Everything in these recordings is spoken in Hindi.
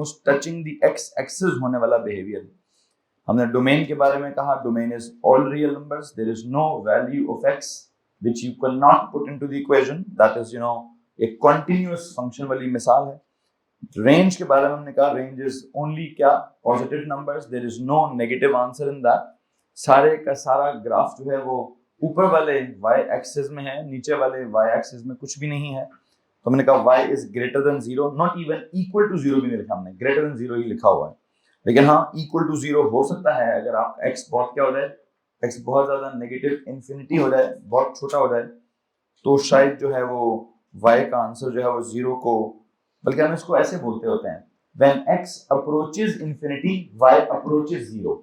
Almost touching the x axis होने वाला बिहेवियर। हमने डोमेन के बारे में कहा, domain is all real numbers, there is no value of x which you can not put into the equation, that is एक कंटीन्यूअस फंक्शन वाली मिसाल है। रेंज के बारे में हमने कहा, रेंज इज ओनली क्या, positive numbers, there is no negative answer in that. सारे का सारा ग्राफ जो है वो ऊपर वाले y एक्सिस में है, नीचे वाले y एक्सिस में कुछ भी नहीं है। तो हमने कहा y is greater than 0, not even equal to 0 भी नहीं लिखा हमने, ग्रेटर देन 0 ही लिखा हुआ है। लेकिन हाँ, इक्वल टू 0 हो सकता है अगर आप x बहुत क्या हो जाए, x बहुत ज्यादा नेगेटिव इन्फिनिटी हो जाए, बहुत छोटा हो जाए, तो शायद जो है वो y का आंसर जो है वो 0 को, बल्कि हम इसको ऐसे बोलते होते हैं, when x approaches infinity y approaches 0,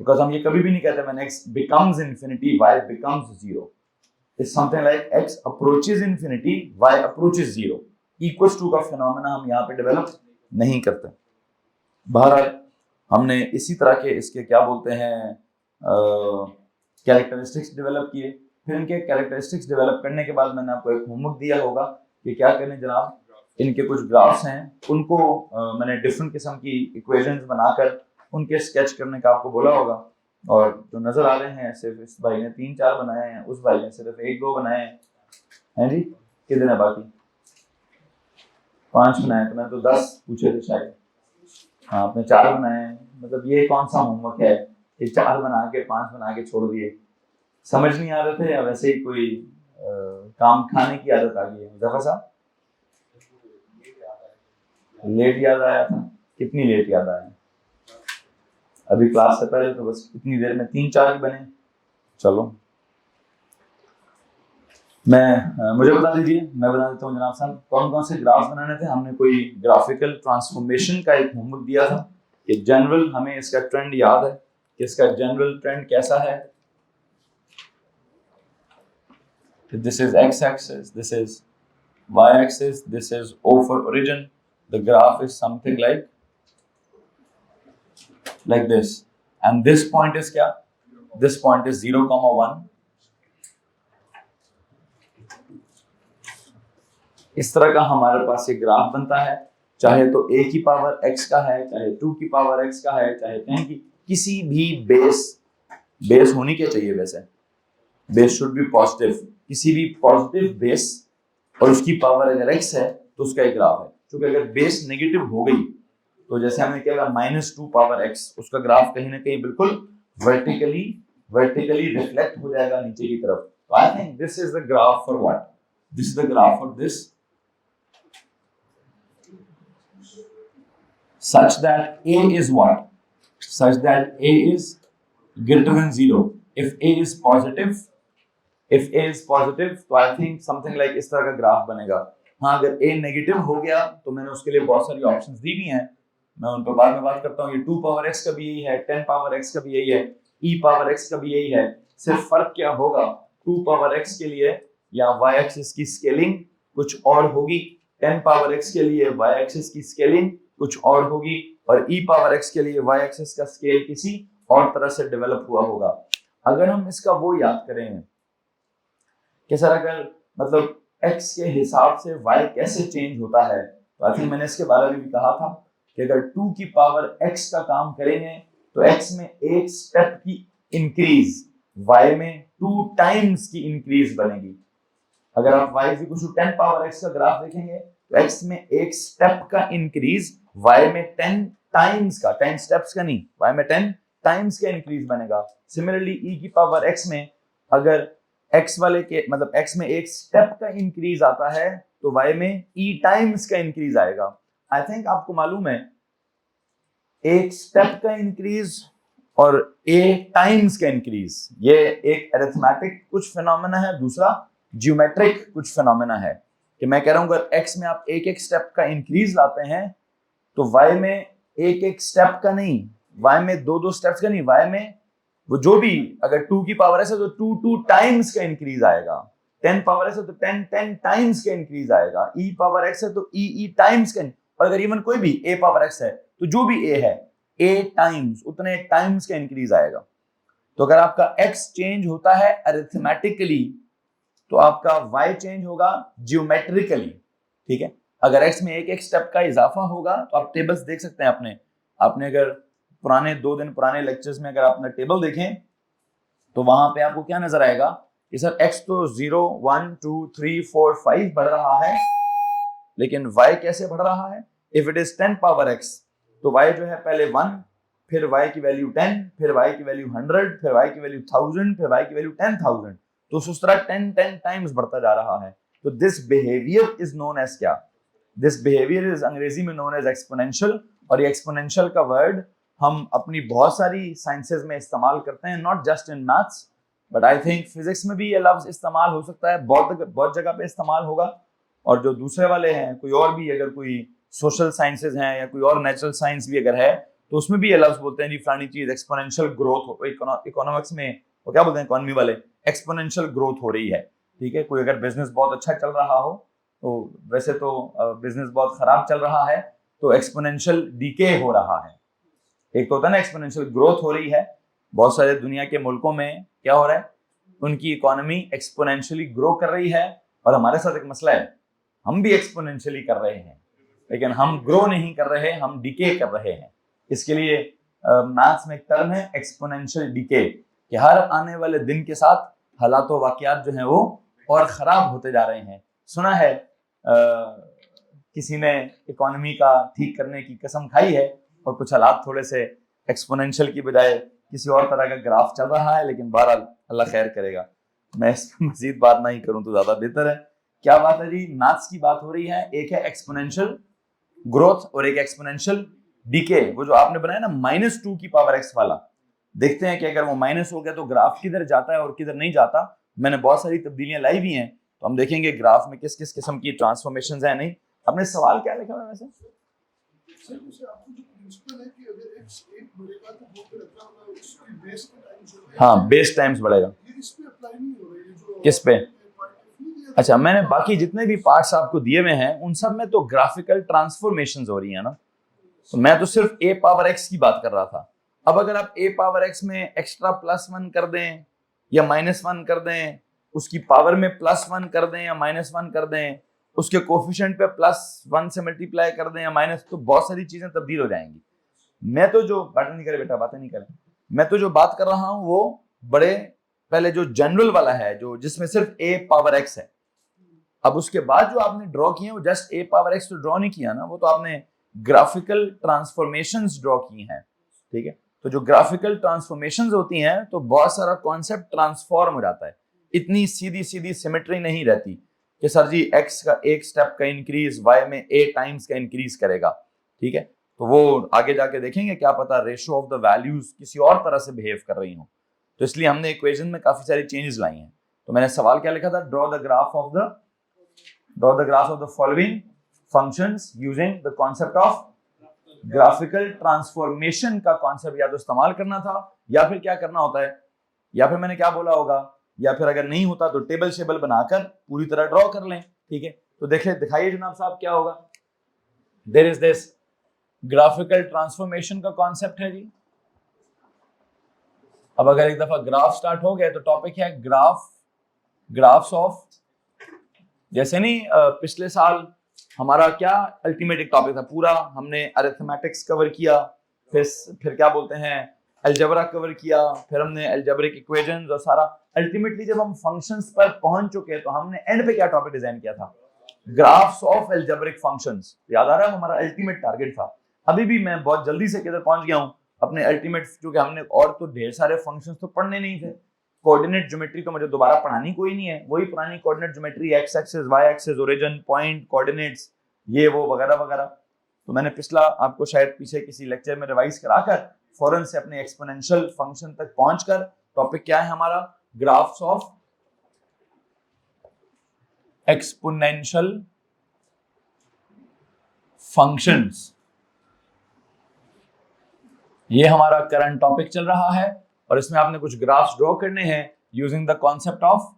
because हम ये कभी भी नहीं कहते when x becomes infinity y becomes 0. It's something like x approaches infinity y approaches 0. equals to का फिनोमेना हम यहाँ पे डेवलप नहीं करते। बहरहाल हमने इसी तरह के इसके क्या बोलते हैं कैरेक्टरिस्टिक्स डेवलप किए। फिर इनके कैरेक्टरिस्टिक्स डेवलप करने के बाद मैंने आपको एक होमवर्क दिया होगा कि क्या करें जनाब, इनके कुछ ग्राफ्स हैं उनको मैंने डिफरेंट किस्म की इक्वेशंस बनाकर उनके स्केच करने का आपको बोला होगा। और जो नजर आ रहे हैं, सिर्फ इस भाई ने 3-4 बनाए हैं, उस भाई ने सिर्फ 1-2 बनाए हैं जी। कितने हैं बाकी? 5 बनाए, तो मैंने तो 10 पूछे थे शायद। हाँ, आपने 4 बनाए हैं। मतलब ये कौन सा होमवर्क है कि 4 बना के 5 बना के छोड़ दिए? समझ नहीं आ रहे थे या वैसे ही कोई काम खाने की आदत आ गई है? मुज़फ़्फ़र साहब, लेट याद आया था? कितनी लेट याद आया? अभी क्लास से पहले तो बस इतनी देर में 3-4 ही बने। चलो मुझे बता दीजिए, मैं बता देता हूँ जनाब साहब, कौन कौन से ग्राफ बनाने थे। हमने कोई ग्राफिकल ट्रांसफॉर्मेशन का एक होमवर्क दिया था कि जनरल हमें इसका ट्रेंड याद है कि इसका जनरल ट्रेंड कैसा है। This is x axis, this is y axis, this is O for origin. The graph is something like this, and this point is क्या? This point is 0,1. इस तरह का हमारे पास ये ग्राफ बनता है, चाहे तो a की पावर x का है, चाहे 2 की पावर x का है, चाहे कहें कि किसी भी बेस होनी क्या चाहिए, वैसे बेस शुड बी पॉजिटिव, किसी भी पॉजिटिव बेस और उसकी पावर अगर x है तो उसका एक ग्राफ है। क्योंकि अगर बेस नेगेटिव हो गई तो जैसे हमने क्या -2 पावर x, उसका ग्राफ कहीं ना कहीं बिल्कुल वर्टिकली रिफ्लेक्ट हो जाएगा नीचे की तरफ। तो आई think this is the graph for what, this is the graph for this, such that a is what, such that a is greater than 0. If a is positive, तो I think something like इस तरह का ग्राफ बनेगा। हाँ, अगर a नेगेटिव हो गया तो मैंने उसके लिए बहुत सारी ऑप्शंस दी भी हैं, मैं उन पर बाद में बात करता हूँ। ये 2 पावर x का भी यही है, 10 पावर x का भी यही है, e पावर x का भी यही है। सिर्फ फर्क क्या होगा, 2 पावर x के लिए या y एक्सिस की स्केलिंग कुछ और होगी, 10 पावर x के लिए y एक्सिस की स्केलिंग कुछ और होगी, और e पावर x के लिए y एक्सिस का स्केल किसी और तरह से डेवलप हुआ होगा। अगर हम इसका वो याद करें कि सर अगर मतलब x के हिसाब से y कैसे चेंज होता है, तो आई थिंक मैंने इसके बारे में भी कहा था कि अगर 2 की पावर x का काम करेंगे तो x में एक स्टेप की इंक्रीज y में 2 टाइम्स की इंक्रीज बनेगी। अगर आप y 10 पावर x का ग्राफ देखेंगे तो x में एक स्टेप का इंक्रीज y में 10 टाइम्स का, 10 स्टेप्स का नहीं, y में 10 टाइम्स का इंक्रीज बनेगा। सिमिलरली e की पावर x में अगर x वाले के मतलब x में एक स्टेप का इंक्रीज आता है तो y में e टाइम्स का इंक्रीज आएगा। आई थिंक आपको मालूम है, एक स्टेप का इंक्रीज और a टाइम्स का इंक्रीज, ये एक अरिथमेटिक कुछ फिनोमेना है, दूसरा ज्योमेट्रिक कुछ फिनोमेना है। कि मैं कह रहा हूं अगर x में आप एक स्टेप का इंक्रीज लाते हैं तो y में एक स्टेप का नहीं, y में 2 स्टेप्स का नहीं, y में वो जो भी, अगर 2 की पावर है तो 2 टाइम्स का इंक्रीज आएगा, 10 पावर है तो 10 टाइम्स का इंक्रीज आएगा, e पावर x है तो e टाइम्स का, और अगर इवन कोई भी a पावर x है तो जो भी a है a टाइम्स, उतने टाइम्स का इंक्रीज आएगा। तो अगर आपका x चेंज होता है अरिथमेटिकली तो आपका y चेंज होगा जियोमेट्रिकली, ठीक है। अगर x में एक स्टेप का इजाफा होगा तो आप टेबल्स देख सकते हैं अपने, आपने अगर पुराने 2 दिन पुराने लेक्चर्स में अगर आपने टेबल देखें तो वहां पे आपको क्या नजर आएगा कि सर x तो 0 1 2 3 4 5 बढ़ रहा है, लेकिन y कैसे बढ़ रहा है? If it is 10 power x तो y जो है पहले 1, फिर y की वैल्यू 10, फिर y की वैल्यू 100, फिर y की वैल्यू 1000, फिर y की वैल्यू 10,000, तो उस तरह 10 टाइम्स बढ़ता जा रहा है। तो this behaviour is known as क्या? दिस बिहेवियर इज अंग्रेजी में नोन एज एक्सपोनेंशियल। और ये एक्सपोनेंशियल का वर्ड हम अपनी बहुत सारी साइंसेज में इस्तेमाल करते हैं, not just in maths but I think physics में भी ये लफ्ज इस्तेमाल हो सकता है, बहुत जगह पे इस्तेमाल होगा। और जो दूसरे वाले हैं, कोई और भी अगर कोई सोशल साइंसेज हैं या कोई और नेचुरल साइंस भी अगर है तो उसमें भी ये लफ्ज बोलते हैं जी फलानी चीज एक्सपोनेंशियल ग्रोथ हो, इकोनॉमिक्स में वो क्या बोलते हैं इकोनॉमी वाले, एक्सपोनेंशियल ग्रोथ हो रही है। ठीक है, कोई अगर बिजनेस बहुत अच्छा चल रहा हो तो वैसे तो बिजनेस बहुत खराब चल रहा है तो एक्सपोनेंशियल डीके हो रहा है। एक तो होता है ना एक्सपोनेंशियल ग्रोथ हो रही है, बहुत सारे दुनिया के मुल्कों में क्या हो रहा है, उनकी इकोनॉमी एक्सपोनेंशियली ग्रो कर रही है। और हमारे साथ एक मसला है, हम भी एक्सपोनेंशियली कर रहे हैं लेकिन हम ग्रो नहीं कर रहे, हम डीके कर रहे हैं। इसके लिए मैथ्स में एक टर्म है एक्सपोनेंशियल डीके, कि हर आने वाले दिन के साथ हालात और वाकयात जो हैं वो और खराब होते जा रहे हैं। सुना है किसी ने इकोनॉमी का ठीक करने की कसम खाई है और कुछ हालात थोड़े से एक्सपोनेंशियल की बजाय किसी और तरह का ग्राफ चल रहा है, लेकिन बहरहाल अल्लाह खैर करेगा, मैं इस पर मजीद बात नहीं करूं तो ज्यादा बेहतर है। क्या बात है जी, मैथ्स की बात हो रही है, एक है एक्सपोनेंशियल ग्रोथ और एक एक्सपोनेंशियल डीके। वो जो आपने बनाया ना -2 की पावर x वाला, देखते हैं कि अगर वो माइनस हो गया तो ग्राफ किधर जाता है और किधर नहीं जाता। मैंने बहुत सारी तब्दीलियां लाई भी हैं तो हम देखेंगे ग्राफ में किस किस किस्म की ट्रांसफॉर्मेशंस हैं। नहीं, आपने सवाल क्या लिखा है वैसे? हाँ, बेस टाइम्स बढ़ेगा। किस पे? अच्छा, मैंने बाकी जितने भी पार्ट्स आपको दिए हुए हैं उन सब में तो ग्राफिकल ट्रांसफॉर्मेशंस हो रही है ना, तो मैं तो सिर्फ a पावर x की बात कर रहा था। अब अगर आप a पावर x में एक्स्ट्रा +1 कर दें या -1 कर दें, उसकी पावर में +1 कर दें या -1 कर दें, उसके कोफिशिएंट पे +1 से मल्टीप्लाई कर दें या माइनस, तो बहुत सारी चीजें तब्दील हो जाएंगी। मैं तो जो बातें नहीं करे बेटा, बातें नहीं करें, मैं तो जो बात कर रहा हूं वो बड़े पहले जो जनरल वाला है, जो जिसमें सिर्फ a पावर x है। अब उसके बाद जो आपने ड्रॉ किए वो जस्ट a पावर x तो ड्रॉ नहीं किया ना, वो तो आपने ग्राफिकल ट्रांसफॉर्मेशंस ड्रॉ की हैं। ठीक है, तो जो ग्राफिकल ट्रांसफॉर्मेशंस होती हैं तो बहुत सारा कॉन्सेप्ट ट्रांसफॉर्म हो जाता है, इतनी सीधी सीधी सिमेट्री नहीं रहती कि सर जी x का एक स्टेप का इंक्रीज y में a टाइम्स का इंक्रीज करेगा। ठीक है, तो वो आगे जाके देखेंगे, क्या पता रेशियो ऑफ द वैल्यूज किसी और तरह से बिहेव कर रही हो, तो इसलिए हमने इक्वेशन में काफी सारी चेंजेस लाई हैं। तो मैंने सवाल क्या लिखा था, draw the graph of the following functions using the concept of graphical transformation का कॉन्सेप्ट या तो इस्तेमाल करना था या फिर क्या करना होता है, या फिर मैंने क्या बोला होगा, या फिर अगर नहीं होता तो टेबल शेबल बनाकर पूरी तरह ड्रॉ कर लें। ठीक है, तो देखिए, दिखाइए जनाब साहब क्या होगा। There is this graphical transformation का कॉन्सेप्ट है जी। अब अगर एक दफा ग्राफ स्टार्ट हो गया तो टॉपिक है ग्राफ्स ऑफ, जैसे नहीं पिछले साल हमारा क्या अल्टीमेट एक टॉपिक था, पूरा हमने अरिथमेटिक्स कवर किया, फिर क्या बोलते हैं अलजेब्रा कवर किया, फिर हमने अलजेब्रिक इक्वेशंस और सारा। अल्टीमेटली जब हम फंक्शंस पर पहुंच चुके तो हमने एंड पे क्या टॉपिक डिजाइन किया था, ग्राफ्स ऑफ अलजेब्रिक फंक्शंस। याद आ रहा है, हमारा अल्टीमेट टारगेट था। अभी भी मैं बहुत जल्दी से किधर पहुंच गया हूं अपने अल्टीमेट, क्योंकि हमने और तो ढेर सारे फंक्शंस तो पढ़ने नहीं थे। कोऑर्डिनेट ज्योमेट्री तो मुझे दोबारा पढ़ानी कोई नहीं है, वही पुरानी coordinate geometry, x axis, y axis, origin, point, coordinates, ये वो वगैरह वगैरह। तो मैंने पिछला आपको शायद पीछे किसी लेक्चर में रिवाइज कराकर फौरन से अपने एक्सपोनेंशियल फंक्शन तक पहुंचकर, टॉपिक क्या है हमारा, ग्राफ्स ऑफ एक्सपोनेंशियल फंक्शंस, ये हमारा करंट टॉपिक चल रहा है। और इसमें आपने कुछ ग्राफ्स ड्रॉ करने हैं using the concept of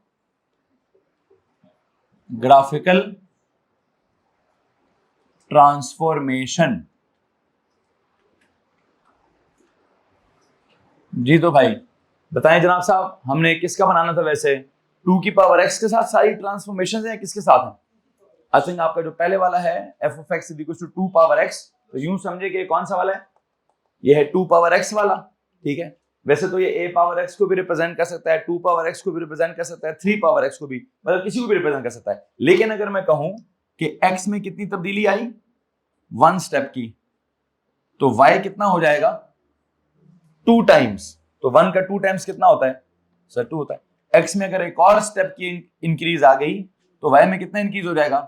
graphical transformation. जी तो भाई बताएं जनाब साहब, हमने किसका बनाना था वैसे, 2 की पावर x के साथ सारी ट्रांसफॉर्मेशन है, किसके साथ है? आई थिंक आपका जो पहले वाला है f of x equal to 2 power x, तो यूं समझे कि कौन सा वाला है, ये है 2 पावर x वाला, ठीक है। वैसे तो ये a पावर x को भी रिप्रेजेंट कर सकता है, 2 पावर x को भी रिप्रेजेंट कर सकता है, 3 पावर x को भी, मतलब किसी को भी रिप्रेजेंट कर सकता है। लेकिन अगर मैं कहूं कि x में कितनी तब्दीली आई, 1 स्टेप की, तो y कितना हो जाएगा 2 टाइम्स, तो 1 का 2 टाइम्स कितना होता है सर 2 होता है। x में अगर एक और स्टेप की इंक्रीज आ गई तो y में कितना इंक्रीज हो जाएगा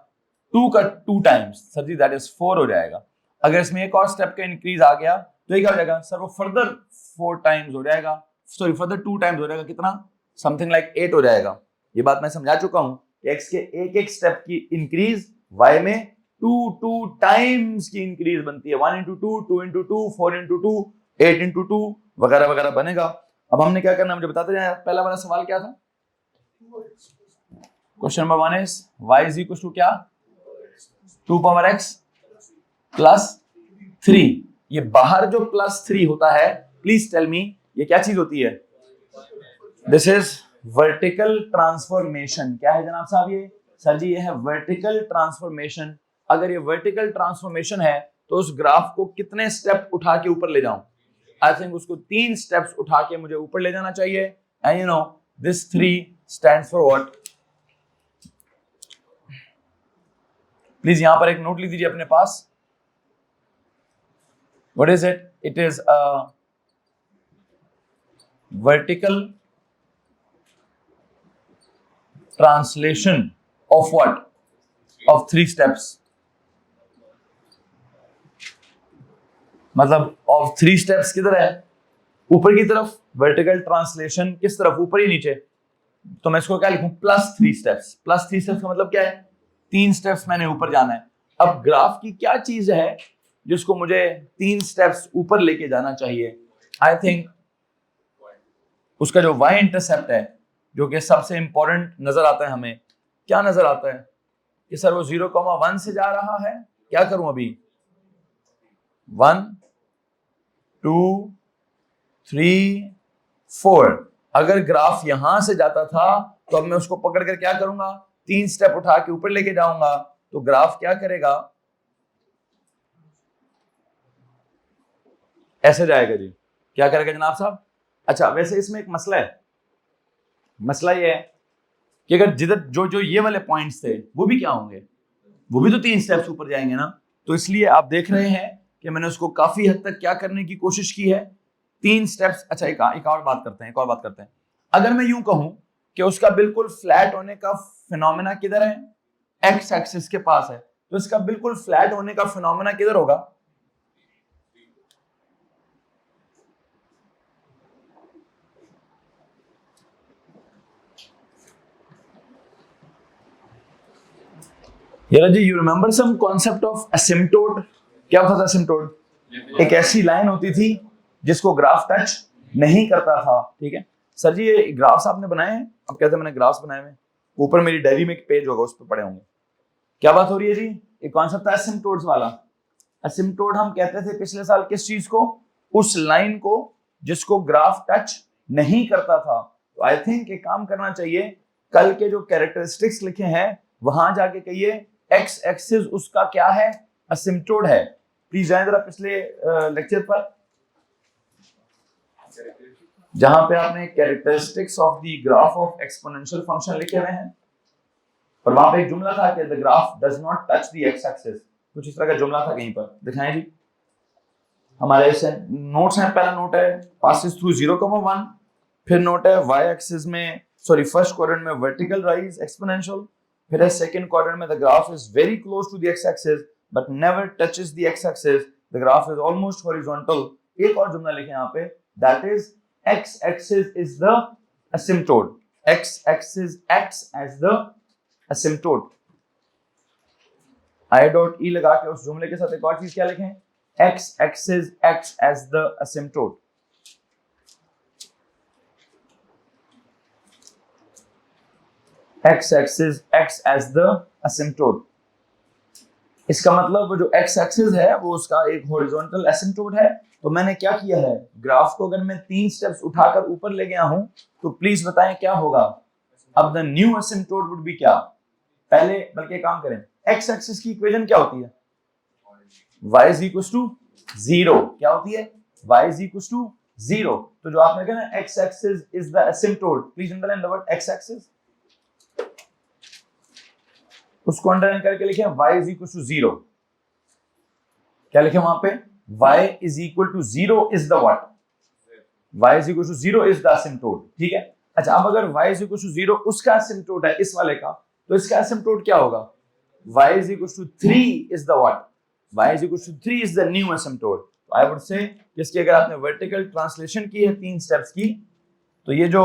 2 का 2 times, sir ji that is 4 हो जाएगा। अगर इसमें एक और स्टेप का इंक्रीज आ गया तो ये क्या हो जाएगा सर, वो फर्दर 4 टाइम्स हो जाएगा, सॉरी फर्दर 2 टाइम्स हो जाएगा, कितना समथिंग लाइक 8 हो जाएगा। ये बात मैं समझा चुका हूं कि x के एक एक स्टेप की इंक्रीज y में 2 टाइम्स की इंक्रीज बनती है, 1 into 2, 2 into 2, 4 into 2, 8 into 2 वगैरह वगैरह बनेगा। अब हमने क्या करना, मुझे बताते जाए, पहला वाला सवाल क्या था, question number 1 is y is equal to क्या 2 पावर x प्लस 3। ये बाहर जो प्लस 3 होता है, प्लीज टेल मी ये क्या चीज होती है, दिस इज वर्टिकल ट्रांसफॉर्मेशन। क्या है जनाब साहब ये, सर जी ये है वर्टिकल ट्रांसफॉर्मेशन। अगर ये वर्टिकल ट्रांसफॉर्मेशन है तो उस ग्राफ को कितने स्टेप उठा के ऊपर ले जाऊं, आई थिंक उसको 3 स्टेप्स उठा के मुझे ऊपर ले जाना चाहिए। And you know this 3 stands for what, please यहां पर एक नोट लीजिए दीजिए अपने पास, what is it, it is a vertical translation of what, of 3 steps, मतलब ऑफ 3 स्टेप्स किधर है, ऊपर की तरफ। वर्टिकल ट्रांसलेशन किस तरफ, ऊपर ही नीचे, तो मैं इसको क्या लिखूं +3 स्टेप्स। +3 स्टेप्स का मतलब क्या है, 3 स्टेप्स मैंने ऊपर जाना है। अब ग्राफ की क्या चीज है जिसको मुझे 3 स्टेप्स ऊपर लेके जाना चाहिए, आई थिंक उसका जो y इंटरसेप्ट है, जो कि सबसे इंपॉर्टेंट नजर आता है हमें। क्या नजर आता है कि सर वो 0,1 से जा रहा है, क्या करूं अभी 1 2 3 4। अगर ग्राफ यहां से जाता था तो अब मैं उसको पकड़ कर क्या करूंगा, 3 स्टेप उठा के ऊपर लेके जाऊंगा, तो ग्राफ क्या करेगा, ऐसे जाएगा जी। क्या करेगा जनाब साहब। अच्छा वैसे इसमें एक मसला है, मसला ये है कि अगर जिधर जो जो ये वाले पॉइंट्स थे वो भी क्या होंगे, वो भी तो 3 स्टेप्स ऊपर जाएंगे ना। तो इसलिए आप देख रहे हैं कि मैंने उसको काफी हद तक क्या करने की कोशिश की है, 3 स्टेप्स। अच्छा एक और बात करते हैं, अगर मैं यूं कहूं कि उसका बिल्कुल फ्लैट होने का फिनोमेना किधर है, एक्स एक्सिस के पास है, तो इसका बिल्कुल फ्लैट होने का फिनोमेना किधर होगा, यार जी you remember some concept of asymptote. क्या होता था एसिम्पटोट, एक ऐसी लाइन होती थी जिसको ग्राफ टच नहीं करता था, ठीक है। सर जी ये ग्राफ्स आपने बनाए हैं, अब कहते हैं मैंने ग्राफ्स बनाए हुए, ऊपर मेरी डायरी में एक पेज होगा उस पर पड़े होंगे। क्या बात हो रही है जी, एक कॉन्सेप्ट था एसिम्पटोट्स वाला। एसिम्पटोट हम कहते थे पिछले साल किस चीज को, उस लाइन को जिसको ग्राफ टच नहीं करता था। तो आई थिंक एक काम करना चाहिए, कल के जो कैरेक्टरिस्टिक्स लिखे हैं वहां जाके कहिए एक्स एक्सिस उसका क्या है, एसिम्पटोट है। प्लीज जाएं जरा पिछले लेक्चर पर, जहां पे आपने characteristics of the graph of exponential function लिखे हुए हैं, और वहां पे एक जुमला था कि the graph does not touch the x axis, कुछ इस तरह का जुमला था कहीं पर, दिखाएं जी। हमारे नोट्स हैं, पहला नोट है पासिस थ्रू 0,1, फिर नोट है y एक्सिस में, सॉरी फर्स्ट क्वाड्रेंट में वर्टिकल राइज एक्सपोनेंशियल, फिर है सेकंड क्वाड्रेंट में the graph is very close to the x axis but never touches the x axis, the graph is almost horizontal. एक और जुमला लिखे यहाँ पे, that is x axis is the asymptote, x axis acts as the asymptote. i dot e लगा के उस जुमले के साथ एक और चीज क्या लिखें, x axis acts as the asymptote। x axis acts as the asymptote। इसका मतलब वो जो x axis है वो उसका एक हॉरिजॉन्टल एसिम्पटोट है। तो मैंने क्या किया है, ग्राफ को अगर मैं 3 स्टेप्स उठाकर ऊपर ले गया हूं तो प्लीज बताएं क्या होगा। अब द न्यू एसिम्पटोट वुड बी क्या, पहले बल्कि काम करें, एक्स एक्सिस की इक्वेशन क्या होती है? y is equal to 0। क्या होती है? y is equal to 0। तो जो आपने कहा ना x axis is the asymptote, please underline the word x axis, उसको अंडरलाइन करके लिखें y इज इक्वल टू 0। क्या लिखे वहां पे? y is equal to 0 is the what? y is equal to 0 is the asymptote. ठीक है, अच्छा अब अगर y इज इक्वल टू 0 उसका एसिम्प्टोट है इस वाले का, तो इसका एसिम्प्टोट क्या होगा? y is equal to 3 is the what? y is equal to 3 is the new asymptote. I would say इसकी अगर आपने वर्टिकल ट्रांसलेशन की है 3 स्टेप्स की, तो ये जो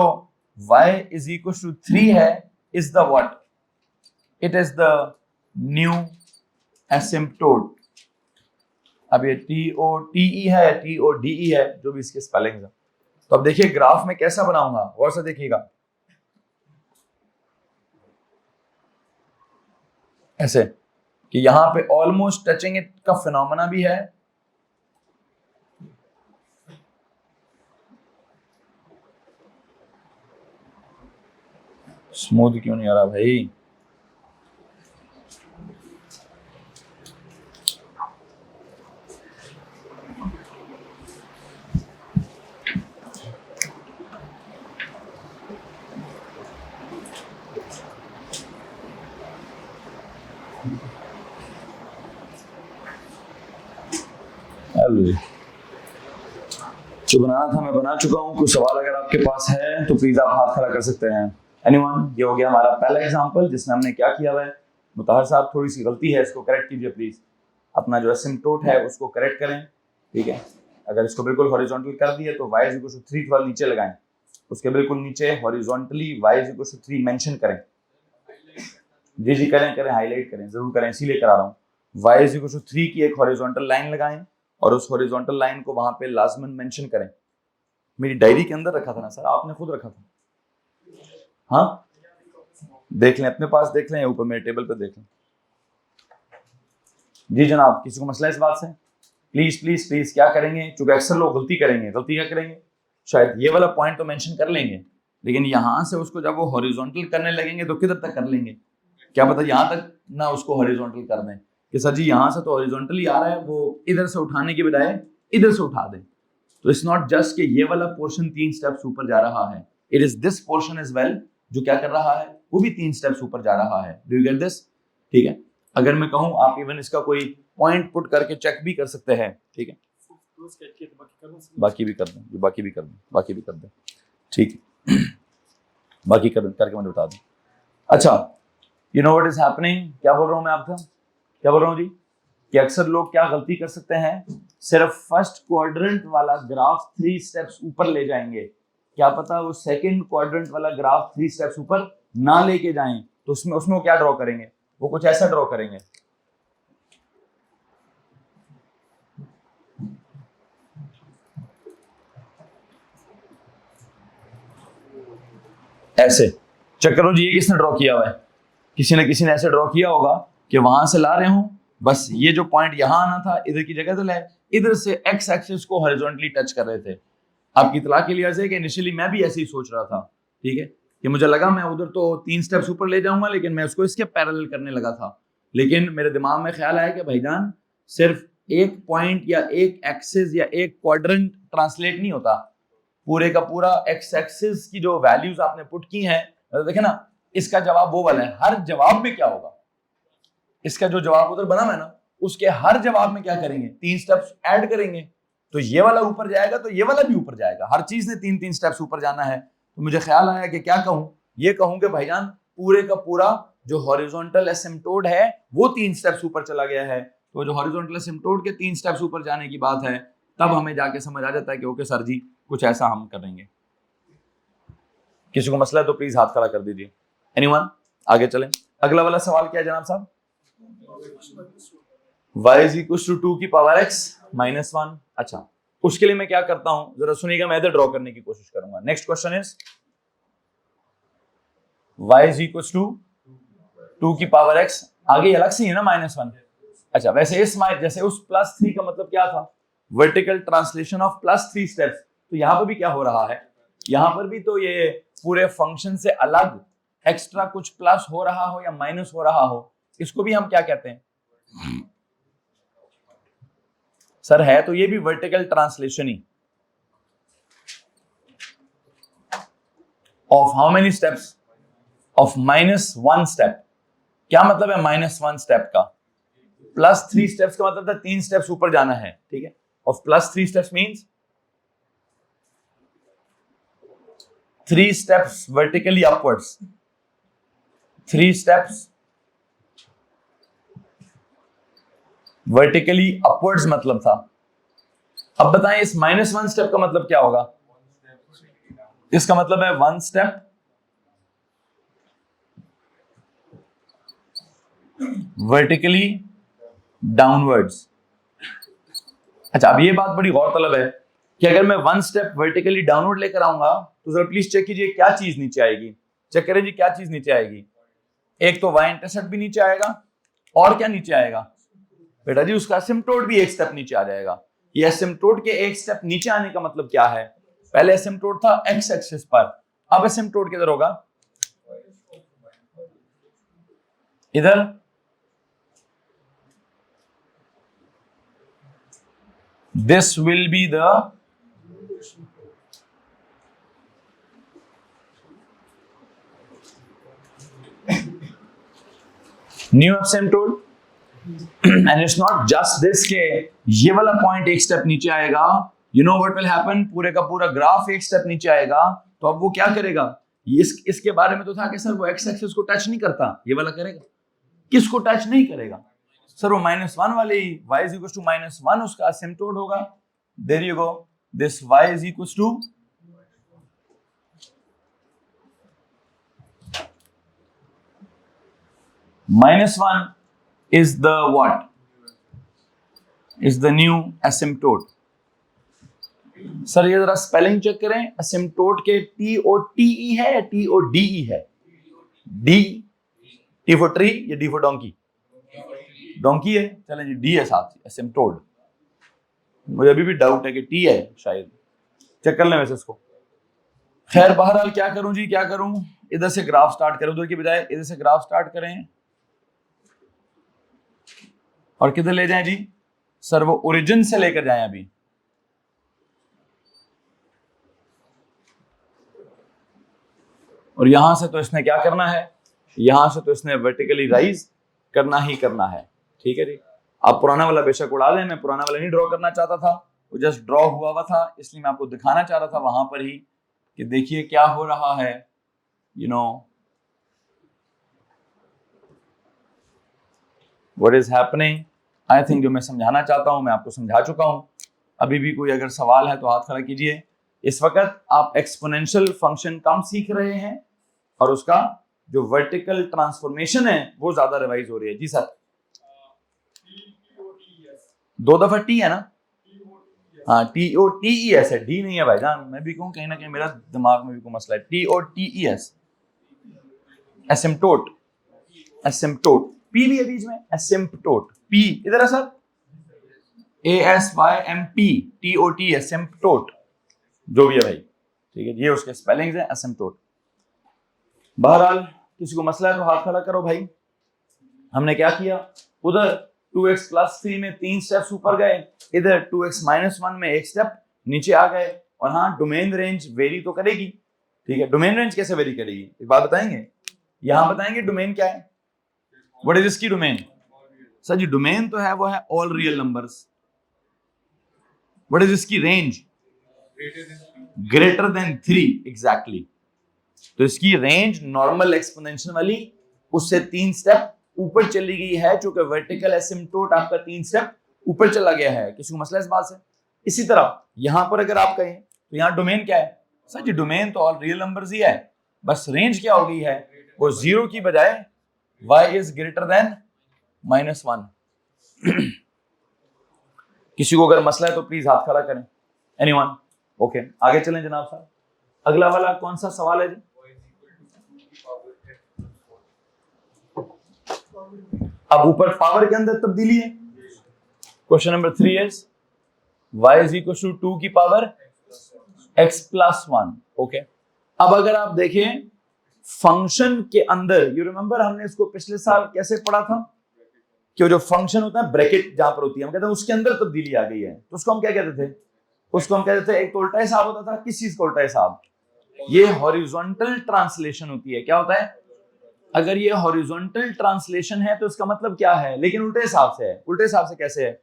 y इज इक्वल टू 3 है is the what? It is the new asymptote. अब ये TOTE है, TODE है, जो भी इसके स्पेलिंग्स है। तो अब देखिए ग्राफ में कैसा बनाऊंगा, और से देखिएगा, ऐसे कि यहां पे ऑलमोस्ट टचिंग इट का फिनोमेना भी है, स्मूथ क्यों नहीं आ रहा भाई? जो बनाना था मैं बना चुका हूं। कुछ सवाल अगर आपके पास है तो प्लीज आप हाथ खड़ा कर सकते हैं। एनीवन? ये हो गया हमारा पहला एग्जांपल जिसमें हमने क्या किया हुआ है। मुताहर साहब थोड़ी सी गलती है, इसको करेक्ट कीजिए प्लीज। अपना जो एसिम्प्टोट है उसको करेक्ट करें, ठीक है। अगर इसको बिल्कुल हॉरिजॉन्टल कर दिए तो y इक्वल टू 3 थोड़ा नीचे लगाएं, उसके बिल्कुल नीचे horizontally y equal to 3 mention करें। जी जी करें करें, हाईलाइट करें, जरूर करें, इसीलिए करा रहा हूँ। y इक्वल टू 3 की एक हॉरिजॉन्टल लाइन लगाएं और उस हॉरिजॉन्टल लाइन को वहां पे लाजमन मेंशन करें। मेरी डायरी के अंदर रखा था ना सर, आपने खुद रखा था? हाँ देख लें, अपने पास देख लें, ऊपर मेरे टेबल पे देख लें। जी जनाब, किसी को मसला इस बात से? प्लीज प्लीज प्लीज क्या करेंगे, चूंकि अक्सर लोग गलती करेंगे, गलती क्या करेंगे, शायद ये वाला पॉइंट तो मेंशन कर लेंगे, लेकिन यहां से उसको जब वो हॉरिजॉन्टल करने लगेंगे तो किधर तक कर लेंगे? क्या पता यहां तक ना उसको हॉरिजॉन्टल कर दें कि सर जी यहां से तो हॉरिजॉन्टली आ रहा है, वो इधर से उठाने की बजाय इधर से उठा दें। तो इट्स नॉट जस्ट कि ये वाला पोर्शन 3 स्टेप्स ऊपर जा रहा है, it is this portion as well जो क्या कर रहा है, वो भी 3 स्टेप्स ऊपर जा रहा है। Do you get this? ठीक है, अगर मैं कहूं आप इवन इसका कोई पॉइंट पुट करके चेक भी कर सकते हैं, ठीक है। बाकी भी कर दें, बाकी भी कर दें, बाकी भी कर दें, ठीक है। बाकी करके मैं बता दूं। अच्छा, you know what is happening? क्या बोल रहा हूं मैं आपको, क्या बोल रहा हूं जी, कि अक्सर लोग क्या गलती कर सकते हैं, सिर्फ फर्स्ट क्वाड्रेंट वाला ग्राफ 3 स्टेप्स ऊपर ले जाएंगे। क्या पता वो सेकंड क्वाड्रेंट वाला ग्राफ 3 स्टेप्स ऊपर ना लेके जाएं, तो उसमें वो क्या ड्रॉ करेंगे, वो कुछ ऐसा ड्रॉ करेंगे, ऐसे। चेक करो जी, ये किसने ड्रॉ किया हुआ है? किसी ने ऐसे ड्रॉ किया होगा कि वहां से ला रहे हो, बस ये जो पॉइंट यहां आना था इधर की जगह तो लाए, इधर से एक्स एक्सिस को हॉरिजॉन्टली टच कर रहे थे। आपकी इतला के लिए कि इनिशियली मैं भी ऐसे ही सोच रहा था, ठीक है, कि मुझे लगा मैं उधर तो 3 स्टेप्स ऊपर ले जाऊंगा, लेकिन मैं उसको इसके पैरेलल करने लगा था। लेकिन मेरे दिमाग में ख्याल आया कि भाईजान सिर्फ एक पॉइंट या एक एक्सिस या एक क्वाड्रेंट ट्रांसलेट नहीं होता, पूरे का पूरा एक्स एक्सिस की जो वैल्यूज आपने पुट की हैं, देखे ना, इसका जवाब वो वाला है। हर जवाब में क्या होगा, इसका जो जवाब उधर बना है ना, उसके हर जवाब में क्या करेंगे, 3 स्टेप्स ऐड करेंगे। तो ये वाला ऊपर जाएगा तो ये वाला भी ऊपर जाएगा, हर चीज ने 3-3 स्टेप्स ऊपर जाना है। तो मुझे ख्याल आया कि क्या कहूं, ये कहूं कि भाईजान पूरे का पूरा जो हॉरिजॉन्टल एसिम्प्टोट है वो 3 स्टेप्स ऊपर चला गया है। तो जो हॉरिजॉन्टल एसिम्प्टोट के 3 स्टेप्स ऊपर जाने की बात है, तब हमें जाके समझ आ जाता है कि ओके सर जी कुछ ऐसा हम करेंगे। किसी को मसला है तो प्लीज हाथ खड़ा कर दीजिए। एनीवन? आगे चलें। अगला वाला सवाल क्या है जनाब साहब? y is equals to 2 की पावर x माइनस 1। अच्छा, उसके लिए मैं क्या करता हूं, जरा सुनिएगा, मैं इधर ड्रॉ करने की कोशिश करूंगा। Next question is y is equals to 2 की पावर x, आगे अलग से है ना माइनस 1। अच्छा, वैसे इस जैसे उस प्लस 3 का मतलब क्या था, vertical translation of plus 3 steps. तो यहां पर भी क्या हो रहा है, यहां पर भी तो ये पूरे फंक्शन से अलग एक्स्ट्रा कुछ प्लस हो रहा हो या माइनस हो रहा हो, इसको भी हम क्या कहते हैं? सर है तो ये भी vertical translation he of how many steps? Of -1 step. क्या मतलब है -1 स्टेप का? +3 स्टेप्स का मतलब था 3 स्टेप्स ऊपर जाना है, ठीक है। Of +3 steps means 3 steps vertically upwards, 3 steps vertically upwards मतलब था। अब बताएं इस -1 स्टेप का मतलब क्या होगा? इसका मतलब है 1 स्टेप वर्टिकली डाउनवर्ड्स। अच्छा, अब ये बात बड़ी गौरतलब है कि अगर मैं 1 स्टेप वर्टिकली डाउनवर्ड लेकर आऊंगा तो जरा प्लीज चेक कीजिए क्या चीज नीचे आएगी। चेक करें जी, क्या चीज नीचे आएगी? एक तो y इंटरसेप्ट भी नीचे आएगा, और क्या नीचे आएगा बेटा जी? उसका एसिम्पटोट भी एक स्टेप नीचे आ जाएगा। ये एसिम्पटोट के एक स्टेप नीचे आने का मतलब क्या है? पहले एसिम्पटोट था x एक्सिस पर, अब एसिम्पटोट किधर होगा? इधर। This will be the new asymptote and it's not just this के ये वाला पॉइंट एक स्टेप नीचे आएगा। You know what will happen? पूरे का पूरा ग्राफ एक स्टेप नीचे आएगा। तो अब वो क्या करेगा? इसके बारे में तो था कि सर वो x एक्सिस को टच नहीं करता, ये वाला करेगा। किसको टच नहीं करेगा? सर वो -1 वाले ही y is equals to -1 उसका असिम्पटोट होगा। There you go. This y is equals to -1 is the what? Is the new asymptote. Sir ये जरा स्पेलिंग चेक करें, असिम्पटोट के TOTE है या TODE है? T for tree या D for donkey? डोंकी है, चलें जी, D है साथ, असिम्पटोट। मुझे अभी भी डाउट है कि T है शायद, चेक कर लें वैसे इसको। खैर बहरहाल क्या करूं जी, क्या करूं? इधर से ग्राफ स्टार्ट करें, उधर की बजाय इधर से ग्राफ स्टार्ट करें और किधर ले जाएं जी? सर वो ओरिजिन से लेकर जाएं अभी। और यहां से तो इसने क्या करना है? यहां से तो इसने वर्टिकली राइज करना ही करना है, ठीक है जी। आप पुराना वाला बेशक उड़ा दें, मैं पुराना वाला नहीं ड्रॉ करना चाहता था, वो जस्ट ड्रॉ हुआ था, इसलिए मैं आपको दिखाना चाह रहा था वहां पर ही कि देखिए क्या हो रहा है। You know what is happening. I think जो मैं समझाना चाहता हूं मैं आपको समझा चुका हूं। अभी भी कोई अगर सवाल है तो हाथ खड़ा कीजिए। इस वक्त आप एक्सपोनेंशियल फंक्शन कम सीख रहे हैं और उसका जो वर्टिकल ट्रांसफॉर्मेशन है वो ज्यादा रिवाइज हो रही है। जी सर, 2 दफा टी है ना? हाँ, TOTES है, डी नहीं है भाईजान। मैं भी कहूँ कहीं ना कहीं मेरा दिमाग में भी कोई मसला है। TOTES एसिम्पटोट, एसिम्पटोट, पी भी है बीच में, एसिम्पटोट, पी इधर है सर, ASYMP, TOT एसिम्पटोट, जो भी है भाई, ठीक है। ये उसके स्पेलिंग्स हैं, एसिम्पटोट। बहरहाल किसी को मसला है तो हाथ खड़ा करो भाई। हमने क्या किया? उधर 2x + 3 में 3 स्टेप्स ऊपर गए, इधर 2x - 1 में एक स्टेप नीचे आ गए। और हाँ, डोमेन रेंज वेरी तो करेगी, ठीक है। डोमेन रेंज कैसे वेरी करेगी एक बात बताएंगे? यहां बताएंगे डोमेन क्या है? व्हाट इज इसकी डोमेन? सर जी डोमेन तो है वो है all real numbers. What is इसकी रेंज? Greater than 3, exactly. तो इसकी रेंज नॉर्मल एक्सपोनेंशियल वाली उससे 3 स्टेप ऊपर चली गई है, चूंकि वर्टिकल एसिम्पटोट आपका 3 स्टेप ऊपर चला गया है। किसी को मसला इस बात से? इसी तरह यहां पर अगर आप कहें तो यहां डोमेन क्या है? सर जी डोमेन तो ऑल रियल नंबर्स ही है, बस रेंज क्या हो गई है? वो 0 की बजाय y इज ग्रेटर देन -1। किसी को अगर मसला है तो प्लीज हाथ खड़ा करें। एनीवन? ओके, आगे चलें जनाब साहब। अगला वाला कौन सा सवाल है जी? अब ऊपर पावर के अंदर तब्दीली है। Question number 3 is y is equal to 2 की पावर x + 1। ओके, अब अगर आप देखें फंक्शन के अंदर, यू रिमेंबर हमने इसको पिछले साल कैसे पढ़ा था कि जो फंक्शन होता है ब्रैकेट जहां पर होती है, हम कहते हैं उसके अंदर तब्दीली आ गई है, तो उसको हम क्या कहते थे? उसको हम कहते थे, एक तो उल्टा हिसाब होता था, किस चीज का उल्टा हिसाब? ये हॉरिजॉन्टल ट्रांसलेशन होती है। क्या होता है? अगर ये हॉरिजॉन्टल ट्रांसलेशन है तो इसका मतलब क्या है, लेकिन उल्टे हिसाब से है। उल्टे हिसाब से कैसे है?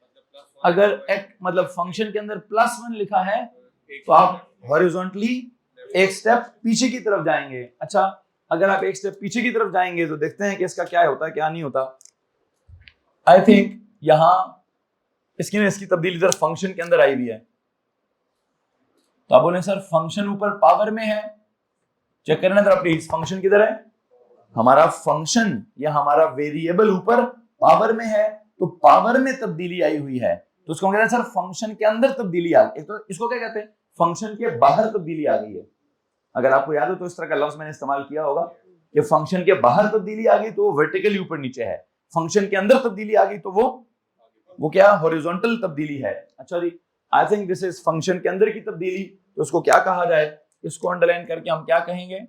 अगर एक मतलब फंक्शन के अंदर +1 लिखा है तो आप हॉरिजॉन्टली एक स्टेप पीछे की तरफ जाएंगे। अच्छा, अगर आप एक स्टेप पीछे की तरफ जाएंगे तो देखते हैं कि इसका क्या होता है, क्या नहीं होता। आई थिंक यहां इसकी तब्दीली इधर फंक्शन के अंदर आई हुई है, तो आप बोले सर फंक्शन ऊपर पावर में है, चेक करना जरा प्लीज, फंक्शन किधर है? हमारा फंक्शन या हमारा वेरिएबल ऊपर पावर में है, तो पावर में तब्दीली आई हुई है, तो उसको कहते हैं सर फंक्शन के अंदर तब्दीली आ गई। तो इसको क्या कहते हैं? फंक्शन के बाहर तब्दीली आ गई है। अगर आपको याद हो तो इस तरह का लफ्ज मैंने इस्तेमाल किया होगा कि फंक्शन के बाहर तब्दीली आ गई तो वो वर्टिकली ऊपर नीचे है, फंक्शन के अंदर तब्दीली आ गई तो वो क्या? हॉरिजॉन्टल तब्दीली है। अच्छा जी, I think this is function के अंदर की तब्दीली, तो उसको क्या कहा जाए? इसको अंडरलाइन करके हम क्या कहेंगे?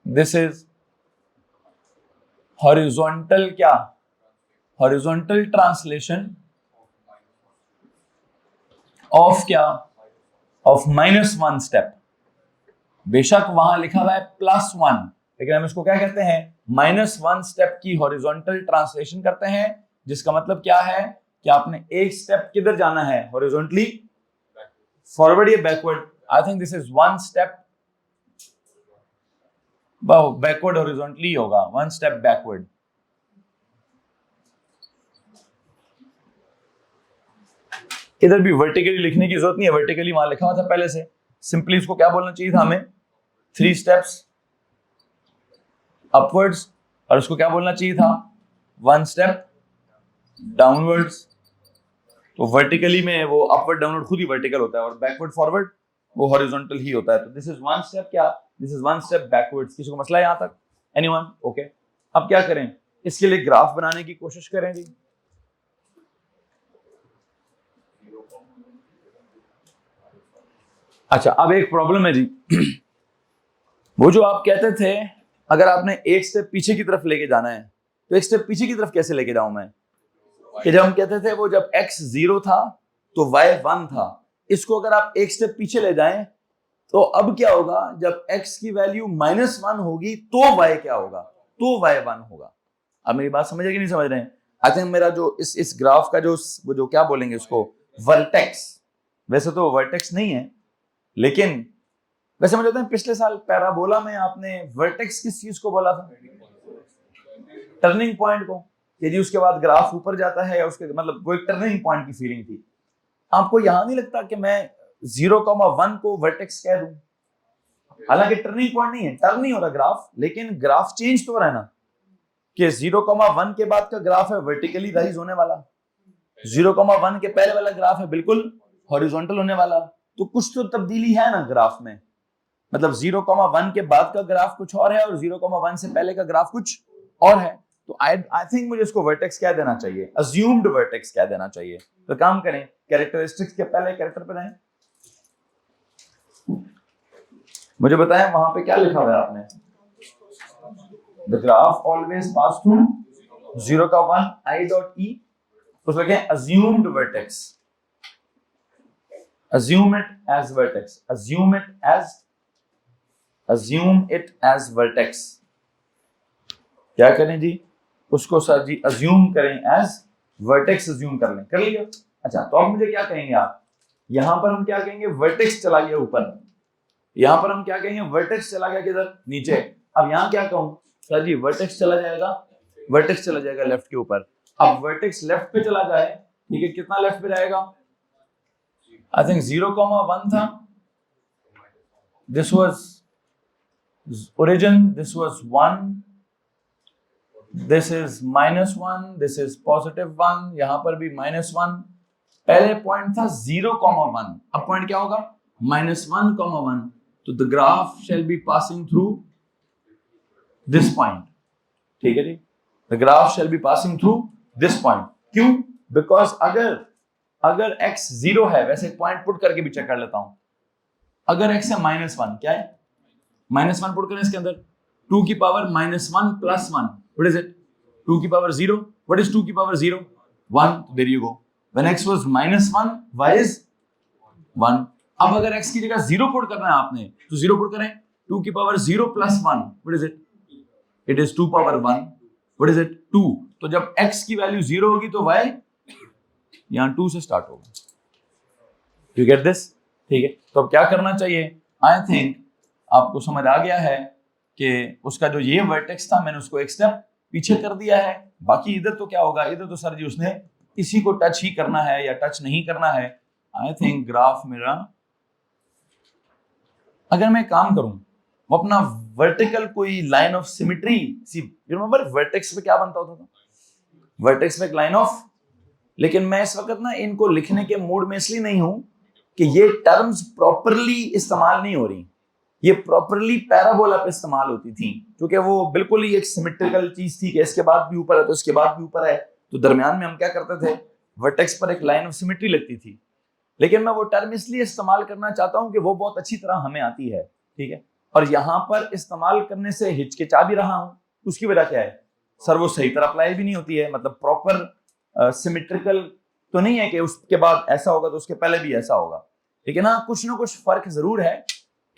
दिस इज हॉरिजॉन्टल क्या? हॉरिजॉन्टल ट्रांसलेशन ऑफ क्या? Of -1 step. बेशक वहां लिखा हुआ है +1, लेकिन हम इसको क्या कहते हैं? -1 स्टेप की हॉरिजॉन्टल ट्रांसलेशन करते हैं, जिसका मतलब क्या है कि आपने एक स्टेप किधर जाना है? हॉरिजॉन्टली फॉरवर्ड या backward? I think this is 1 step backward, horizontally होगा 1 स्टेप बैकवर्ड। इधर भी वर्टिकली लिखने की जरूरत नहीं है, वर्टिकली वहां लिखा हुआ था पहले से। सिंपली इसको क्या बोलना चाहिए था हमें? 3 स्टेप्स अपवर्ड्स, और उसको क्या बोलना चाहिए था? 1 स्टेप डाउनवर्ड्स। तो वर्टिकली में वो अपवर्ड डाउनवर्ड खुद ही वर्टिकल होता है, और बैकवर्ड फॉरवर्ड वो हॉरिजॉन्टल ही होता है। तो दिस इज 1 स्टेप क्या? This is 1 step backwards. किसी को मसला है यहां तक? एनीवन? ओके। अब क्या करें? इसके लिए ग्राफ बनाने की कोशिश करें जी। अच्छा, अब एक प्रॉब्लम है जी। वो जो आप कहते थे अगर आपने एक स्टेप पीछे की तरफ लेके जाना है, तो एक स्टेप पीछे की तरफ कैसे लेके जाऊं मैं? कि जब हम कहते थे वो जब x 0 था तो y 1 था, इसको अगर आप एक स्टेप पीछे ले जाएं तो अब क्या होगा? जब x की वैल्यू -1 होगी तो y क्या होगा? तो y 1 होगा। अब मेरी बात समझ कि नहीं समझ रहे हैं? आई थिंक मेरा जो इस ग्राफ का जो क्या बोलेंगे उसको, वर्टेक्स, वैसे तो वर्टेक्स नहीं है, लेकिन वैसे मुझे लगता है पिछले साल पैराबोला में आपने वर्टेक्स किस चीज को बोला था? टर्निंग पॉइंट को। यदि उसके बाद ग्राफ ऊपर जाता है या उसके मतलब वो एक टर्निंग पॉइंट की फीलिंग थी। आपको यहां नहीं लगता कि मैं 0,1 को वर्टेक्स कह दूं? हालांकि टर्निंग पॉइंट नहीं है, टर्न नहीं हो रहा ग्राफ, लेकिन ग्राफ चेंज तो हो रहा है ना, कि 0,1 के बाद का ग्राफ है वर्टिकली राइज होने वाला, 0,1 के पहले वाला ग्राफ है बिल्कुल हॉरिजॉन्टल होने वाला। तो कुछ तो तब्दीली है ना ग्राफ में, मतलब 0,1 के बाद का ग्राफ कुछ और है और 0,1 से पहले का ग्राफ कुछ और है। तो आई थिंक मुझे इसको वर्टेक्स कह देना चाहिए, अज्यूम्ड वर्टेक्स कह देना चाहिए। तो काम करें, कैरेक्टरिस्टिक्स के पहले कैरेक्टर पे जाएं। मुझे बताएं वहां पे क्या लिखा हुआ है आपने? The graph always pass through 0,1 i dot e, उसमें क्या है? Assumed vertex. assume it as vertex, assume it as vertex। क्या करें जी? उसको सर जी assume करें as vertex, assume कर लें, कर लिया। अच्छा, तो अब मुझे क्या कहेंगे आप? यहां पर हम क्या कहेंगे? vertex चला गया ऊपर, यहां पर हम क्या कहेंगे? vertex चला गया किधर? नीचे। अब यहां क्या कहूं? सर जी vertex चला जाएगा, vertex चला जाएगा लेफ्ट के ऊपर। अब vertex लेफ्ट पे चला जाए, ठीक है, कितना लेफ्ट पे जाएगा? I think 0,1 था, this was origin, this was 1, this is -1, this is +1, यहां पर भी -1। पहले पॉइंट था 0,1, अब पॉइंट क्या होगा? -1,1। तो the graph shall be passing through this point, ठीक है जी, the graph shall be passing through this point. क्यों? बिकॉज अगर x 0 है, वैसे पॉइंट पुट करके भी चेक कर लेता हूं, अगर x है -1, क्या है? -1 पुट करें इसके अंदर, 2 की पावर -1 + 1, व्हाट इज इट? 2 की पावर 0, व्हाट इज 2 की power 0? 1, there you go. When x was -1, y is 1। अब अगर x की जगह 0 पुट करना है आपने तो 0 पुट करें, 2 की power 0 + 1, what is it? It is 2 power 1, what is it? 2। तो जब x की वैल्यू 0 होगी तो y यहां 2 से स्टार्ट होगा। You get this? ठीक है, तो अब क्या करना चाहिए? आई थिंक आपको समझ आ गया है कि उसका जो ये वर्टेक्स था मैंने उसको एक स्टेप पीछे कर दिया है। बाकी इधर तो क्या होगा, इधर तो सर जी उसने इसी को टच ही करना है या टच नहीं करना है। आई थिंक ग्राफ मेरा, अगर मैं काम करूं वो अपना वर्टिकल कोई line of symmetry, see you remember vertex पे क्या बनता होता था? वर्टेक्स में एक लाइन ऑफ, लेकिन मैं इस वक्त ना इनको लिखने के मूड में इसलिए नहीं हूं कि ये टर्म्स प्रॉपरली इस्तेमाल नहीं हो रही। ये प्रॉपरली पैराबोला पे इस्तेमाल होती थी, क्योंकि वो बिल्कुल ही एक सिमेट्रिकल चीज थी कि इसके बाद भी ऊपर है तो इसके बाद भी ऊपर है, तो दरमियान में हम क्या करते थे, वर्टेक्स पर एक लाइन ऑफ सिमेट्री लगती थी। लेकिन मैं वो टर्म इसलिए इस्तेमाल करना चाहता हूं कि वो बहुत अच्छी तरह हमें आती है, ठीक है, और यहां पर इस्तेमाल करने से हिचकिचा भी रहा हूं। उसकी वजह क्या है सर? वो सही तरह अप्लाई भी नहीं होती है, मतलब प्रॉपर सिमेट्रिकल तो नहीं है कि उसके बाद ऐसा होगा तो उसके पहले भी ऐसा होगा। लेकिन हाँ, कुछ ना कुछ फर्क जरूर है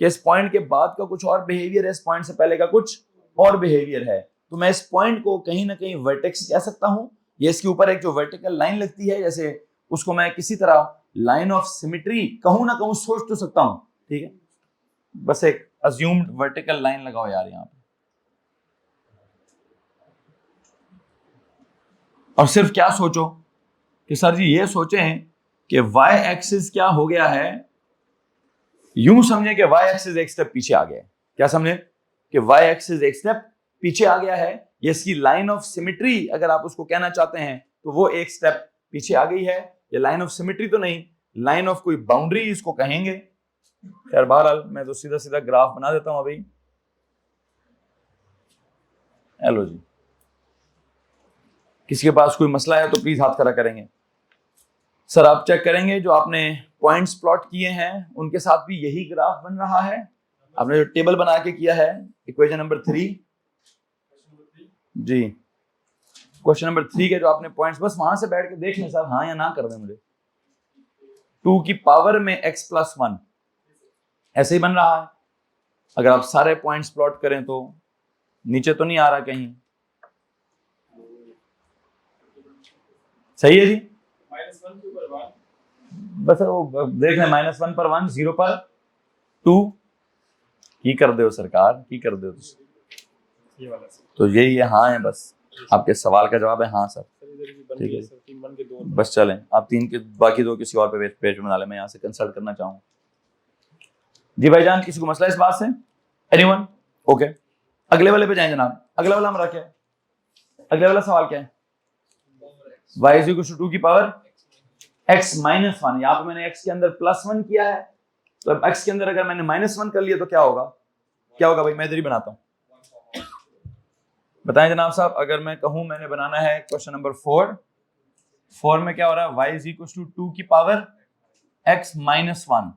कि इस पॉइंट के बाद का कुछ और बिहेवियर है, इस पॉइंट से पहले का कुछ और बिहेवियर है। तो मैं इस पॉइंट को कहीं ना कहीं वर्टेक्स कह सकता हूं। ये इसके ऊपर एक जो वर्टिकल लाइन लगती है, जैसे उसको मैं किसी तरह लाइन ऑफ सिमेट्री कहूं ना कहूं, सोच तो सकता हूं, ठीक है। बस एक अज्यूम्ड वर्टिकल लाइन लगाओ यार यहां पे, और सिर्फ क्या सोचो कि सर जी ये सोचें कि वाई एक्सिस क्या हो गया है, यूं समझे कि वाई एक्सिस एक स्टेप पीछे आ गया है। क्या समझे कि वाई एक्सिस एक स्टेप पीछे आ गया है, ये इसकी लाइन ऑफ सिमेट्री अगर आप उसको कहना चाहते हैं तो वो एक स्टेप पीछे आ गई है। ये लाइन ऑफ सिमेट्री तो नहीं, लाइन ऑफ कोई बाउंड्री इसको कहेंगे। खैर बहरहाल मैं तो सीधा सीधा ग्राफ बना देता हूं अभी। हेलो जी, किसी के पास कोई मसला है तो प्लीज हाथ खड़ा करेंगे। सर आप चेक करेंगे जो आपने पॉइंट्स प्लॉट किए हैं उनके साथ भी यही ग्राफ बन रहा है। आपने जो टेबल बना के किया है, इक्वेशन नंबर 3 जी, क्वेश्चन नंबर 3 के जो आपने पॉइंट्स, बस वहां से बैठ के देख लें सर, हाँ या ना कर दें मुझे। 2 की पावर में x + 1 ऐसे ही बन रहा है। अगर आप सारे पॉइंट्स प्लॉट करें तो नीचे तो नहीं आ रहा कहीं, सही है जी? -1 के ऊपर 1, बस वो देख लें, -1 पर 1, 0 पर 2 की कर दो सरकार, की कर दो ये वाला तो यही है। हाँ है, बस आपके सवाल का जवाब है हाँ सर, ठीक है। बस चलें, आप 3 के बाकी 2 किसी और पे पेज बना ले, मैं यहाँ से कंसल्ट करना चाहूँ। जी भाईजान, किसी को मसला इस बात से? एनीवन? ओके, अगले वाले पे जाएं जनाब। अगला वाला हमारा क्या है? अगले वाला सवाल क्या है? y = 2 की पावर x - 1। यहाँ पे मैंने x के अंदर +1 किया है, तो अब x के अंदर अगर मैंने -1 कर लिया तो क्या होगा? क्या होगा भाई? मैं इधर ही बनाता हूँ, बताएं जनाब साहब। अगर मैं कहूं मैंने बनाना है क्वेश्चन नंबर 4 में क्या हो रहा है? y = 2 की पावर x - 1।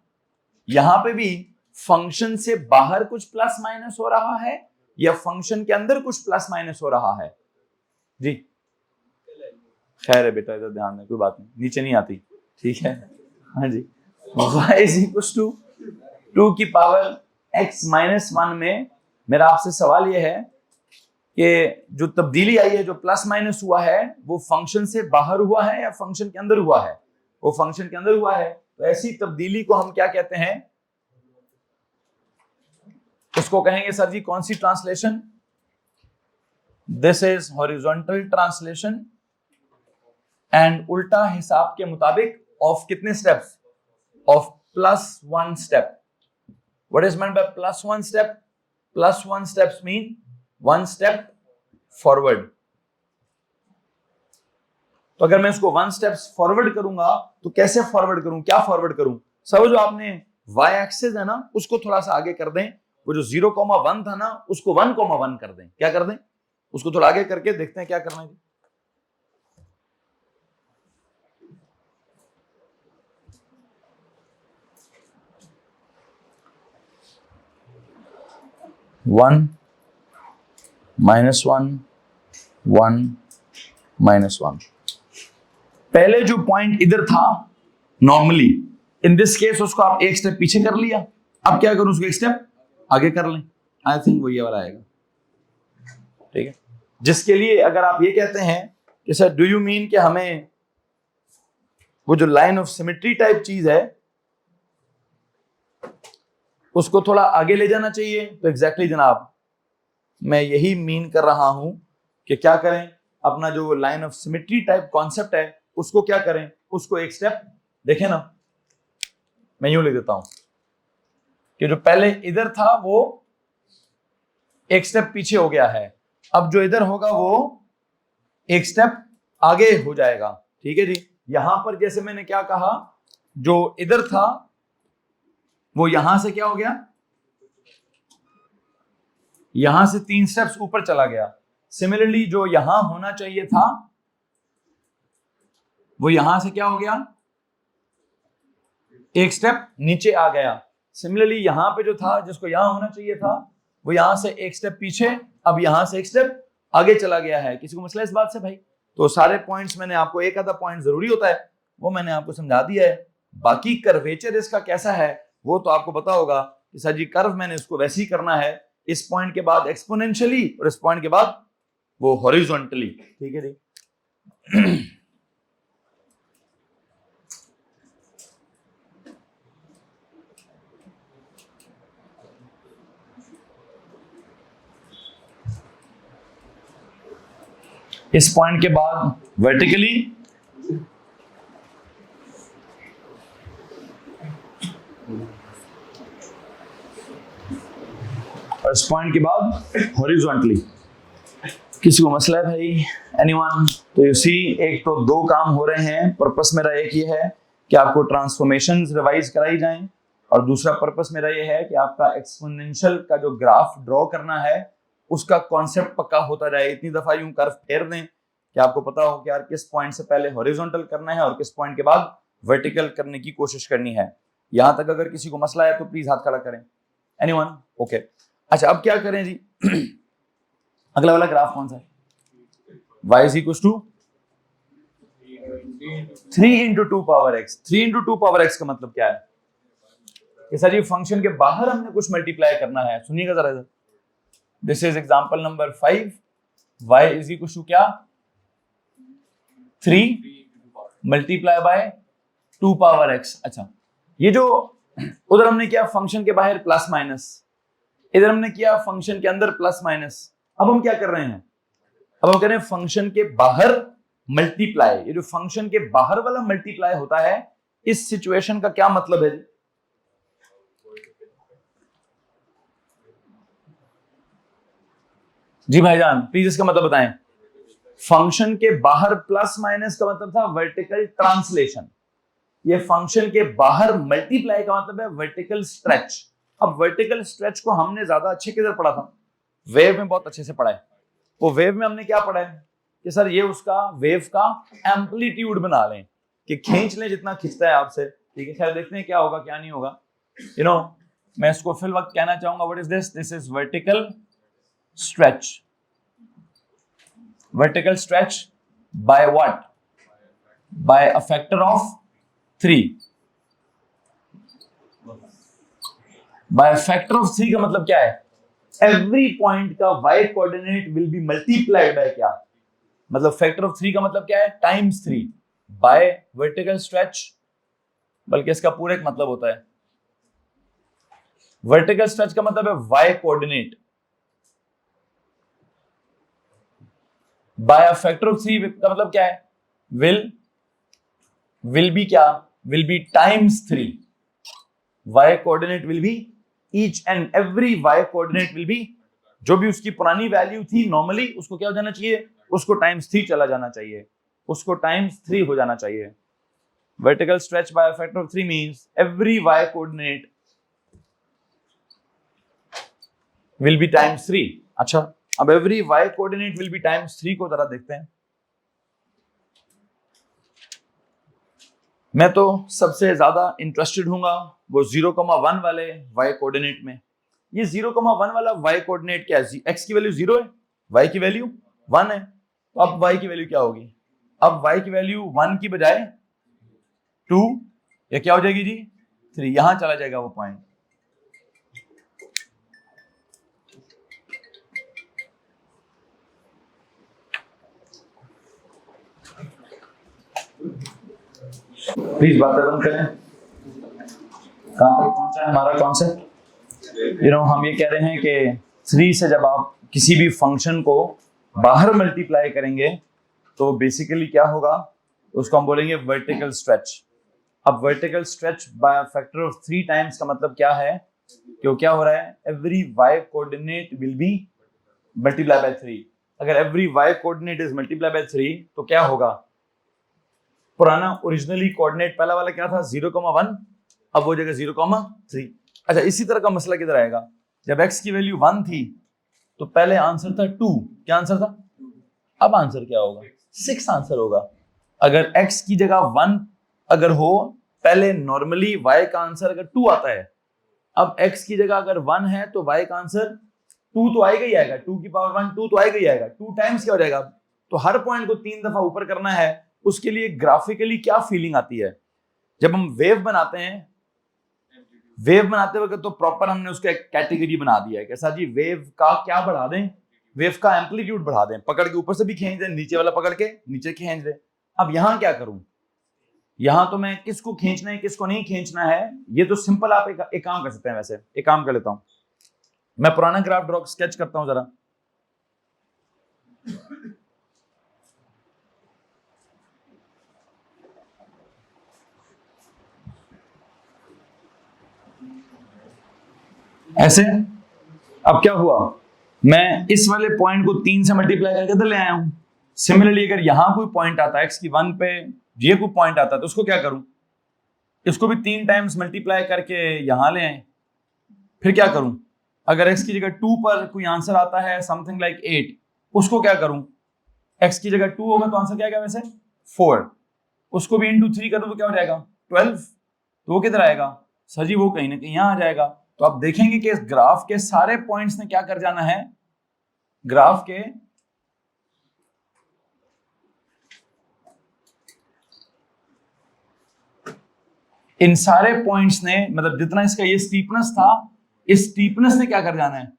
यहां पे भी फंक्शन से बाहर कुछ प्लस माइनस हो रहा है या फंक्शन के अंदर कुछ प्लस माइनस हो रहा है? जी खैर है बेटा, इधर ध्यान दें, कोई बात नहीं, नीचे नहीं आती, ठीक है। हाँ जी, y = 2 की पावर x - 1 में मेरा आपसे सवाल यह है कि जो तब्दीली आई है, जो प्लस माइनस हुआ है, वो फंक्शन से बाहर हुआ है या फंक्शन के अंदर हुआ है? वो फंक्शन के अंदर हुआ है। तो ऐसी तब्दीली को हम क्या कहते हैं? उसको कहेंगे सर जी कौन सी translation? This is horizontal translation, and उल्टा हिसाब के मुताबिक ऑफ कितने steps? Of +1 step. What is meant by +1 step? +1 steps mean 1 step forward. तो अगर मैं इसको 1 steps फॉरवर्ड करूंगा तो कैसे फॉरवर्ड करूं, क्या फॉरवर्ड करूं? सब जो आपने y एक्सिस है ना, उसको थोड़ा सा आगे कर दें। वो जो 0,1 था ना, उसको 1,1 कर दें। क्या कर दें? उसको थोड़ा आगे करके देखते हैं क्या करना है। 1 -1 1 -1। पहले जो पॉइंट इधर था नॉर्मली इन दिस केस उसको आप एक स्टेप पीछे कर लिया, अब क्या करूं उसको एक स्टेप आगे कर लें। आई थिंक वो ये वाला आएगा, ठीक है। जिसके लिए अगर आप ये कहते हैं कि सर डू यू मीन कि हमें वो जो लाइन ऑफ सिमेट्री टाइप चीज है उसको थोड़ा आगे ले जाना चाहिए, तो एग्जैक्टली जनाब मैं यही मीन कर रहा हूं कि क्या करें, अपना जो line of symmetry type concept है उसको क्या करें, उसको एक स्टेप देखें ना, मैं यूं लिख देता हूं कि जो पहले इधर था वो एक स्टेप पीछे हो गया है, अब जो इधर होगा वो एक स्टेप आगे हो जाएगा, ठीक है जी। यहां पर जैसे मैंने क्या कहा, जो इधर था वो यहां से क्या हो गया, यहां से 3 स्टेप्स ऊपर चला गया। सिमिलरली जो यहां होना चाहिए था वो यहां से क्या हो गया, एक स्टेप नीचे आ गया। सिमिलरली यहां पे जो था जिसको यहां होना चाहिए था वो यहां से एक स्टेप पीछे, अब यहां से एक स्टेप आगे चला गया है। किसी को मसला इस बात से भाई? तो सारे पॉइंट्स मैंने आपको, एक आधा पॉइंट जरूरी होता है वो मैंने आपको समझा दिया है। बाकी कर्वेचर इसका कैसा है वो तो आपको पता होगा कि सर जी कर्व मैंने इसको वैसे ही करना है, इस पॉइंट के बाद एक्सपोनेंशियली और इस पॉइंट के बाद वो हॉरिजॉन्टली, ठीक है जी। इस पॉइंट के बाद वर्टिकली और इस पॉइंट के बाद हॉरिजॉन्टली। किसी को मसला है भाई? एनीवन? तो यू सी एक तो 2 काम हो रहे हैं, पर्पस मेरा एक ये है कि आपको ट्रांसफॉर्मेशंस रिवाइज कराई जाएं और दूसरा पर्पस मेरा ये है कि आपका एक्सपोनेंशियल का जो ग्राफ ड्रॉ करना है उसका कॉन्सेप्ट पक्का होता जाए। इतनी दफा यूं कर्व फेर दें कि आपको पता हो कि यार किस पॉइंट से पहले हॉरिजॉन्टल करना है और किस पॉइंट के बाद वर्टिकल करने की कोशिश करनी है। यहां तक अगर किसी को मसला है तो प्लीज हाथ खड़ा करें। एनीवन? ओके। अच्छा अब क्या करें जी? अगला वाला ग्राफ कौन सा है? y is equals to 3 into 2 power x। 3 into 2 power x का मतलब क्या है कि सर ये फंक्शन के बाहर हमने कुछ मल्टीप्लाई करना है। सुनिएगा जरा इधर, this is example number 5। y is equals to क्या? 3 मल्टीप्लाई बाय 2 पावर x। अच्छा ये जो उधर हमने किया फंक्शन के बाहर प्लस माइनस, इधर हमने किया फंक्शन के अंदर प्लस माइनस। अब हम क्या कर रहे हैं? अब हम कह रहे हैं फंक्शन के बाहर मल्टीप्लाई। ये जो फंक्शन के बाहर वाला मल्टीप्लाई होता है इस सिचुएशन का क्या मतलब है जी भाईजान? प्लीज इसका मतलब बताएं। फंक्शन के बाहर प्लस माइनस का मतलब था वर्टिकल ट्रांसलेशन, ये फंक्शन के बाहर मल्टीप्लाई का मतलब है वर्टिकल स्ट्रेच। अब वर्टिकल स्ट्रेच को हमने ज्यादा अच्छे किधर पढ़ा था? वेव में बहुत अच्छे से पढ़ा है। वो वेव में हमने क्या पढ़ा है कि सर ये उसका वेव का एम्पलीट्यूड बना लें कि खींच लें जितना खींचता है आपसे, ठीक है। खैर देखते हैं क्या होगा क्या नहीं होगा। यू नो मैं इसको फिल वक्त कहना चाहूंगा, what is this? This is vertical stretch. Vertical stretch by what? By a factor of 3। By factor of 3 का मतलब क्या है? एवरी पॉइंट का y coordinate will be multiplied by क्या? मतलब फैक्टर ऑफ 3 का मतलब क्या है? Times 3 by vertical stretch. बल्कि इसका पूरा एक मतलब होता है, वर्टिकल स्ट्रेच का मतलब है y coordinate by a factor of 3 का मतलब क्या है? विल बी क्या? Will be times 3। y coordinate will be each and every y coordinate will be, जो भी उसकी पुरानी वैल्यू थी नॉर्मली उसको क्या हो जाना चाहिए? उसको टाइम्स 3 चला जाना चाहिए, उसको टाइम्स 3 हो जाना चाहिए। Vertical stretch by a factor of 3 means every y coordinate will be times 3। अच्छा अब every y coordinate will be times 3 को जरा देखते हैं। मैं तो सबसे ज्यादा इंटरेस्टेड हूंगा वो 0,1 वाले y कोऑर्डिनेट में। ये 0,1 वाला y कोऑर्डिनेट क्या है? x की वैल्यू 0 है, y की वैल्यू 1 है, तो अब y की वैल्यू क्या होगी? अब y की वैल्यू 1 की बजाय 2 या क्या हो जाएगी जी? 3। यहां चला जाएगा वो पॉइंट। प्लीज बातें बंद करें। कहां तक पहुंचा है हमारा कॉन्सेप्ट? हम ये कह रहे हैं कि 3 से जब आप किसी भी फंक्शन को बाहर मल्टीप्लाई करेंगे तो बेसिकली क्या होगा, उसको हम बोलेंगे वर्टिकल स्ट्रेच। अब vertical stretch by factor of 3 times का मतलब क्या है कि क्या हो रहा है, every y coordinate will B multiply by 3। अगर every y coordinate is multiply by 3 तो क्या होगा, पुराना ओरिजिनली कोऑर्डिनेट पहला वाला क्या था 0,1, अब वो जगह 0,3। अच्छा, इसी तरह का मसला किधर आएगा, जब x की वैल्यू 1 थी तो पहले आंसर था 2। क्या आंसर था? अब आंसर क्या होगा? 6 आंसर होगा। अगर x की जगह 1 अगर हो, पहले नॉर्मली y का आंसर अगर 2 आता है, अब x की जगह अगर 1 है तो y का आंसर 2 तो आएगा ही आएगा, 2 की पावर 1 2 तो आएगा ही आएगा। 2 टाइम्स क्या हो जाएगा? तो हर पॉइंट को 3 दफा ऊपर करना है। उसके लिए ग्राफिकली क्या फीलिंग आती है जब हम वेव बनाते हैं? वेव बनाते वक्त तो प्रॉपर हमने उसका एक कैटेगरी बना दिया है। कैसा जी? वेव का क्या बढ़ा दें? वेव का एम्पलीट्यूड बढ़ा दें, पकड़ के ऊपर से भी खींच दें, नीचे वाला पकड़ के नीचे खींच दें। अब यहां क्या करूं? यहां तो मैं किसको खींचना है किसको नहीं खींचना है ये तो सिंपल आप एक काम कर सकते हैं। वैसे एक काम कर लेता हूं, मैं पुराना ग्राफ ड्रॉ स्केच करता हूं जरा। ऐसे। अब क्या हुआ, मैं इस वाले पॉइंट को 3 से मल्टीप्लाई करके तो ले आया हूं। सिमिलरली अगर यहां कोई पॉइंट आता है x की 1 पे, ये कोई पॉइंट आता है तो उसको क्या करूं? इसको भी 3 टाइम्स मल्टीप्लाई करके यहां ले आए। फिर क्या करूं? अगर x की जगह 2 पर कोई आंसर आता है समथिंग लाइक 8, उसको क्या करूं? x की जगह 2 होगा तो आंसर क्या आएगा वैसे? 4। उसको भी इंटू 3 कर दो तो क्या हो जाएगा? 12। तो वो किधर आएगा? सर जी वो कहीं ना कहीं यहां आ जाएगा। तो आप देखेंगे कि इस ग्राफ के सारे पॉइंट्स ने क्या कर जाना है, ग्राफ के इन सारे पॉइंट्स ने, मतलब जितना इसका ये स्टीपनेस था, इस स्टीपनेस ने क्या कर जाना है,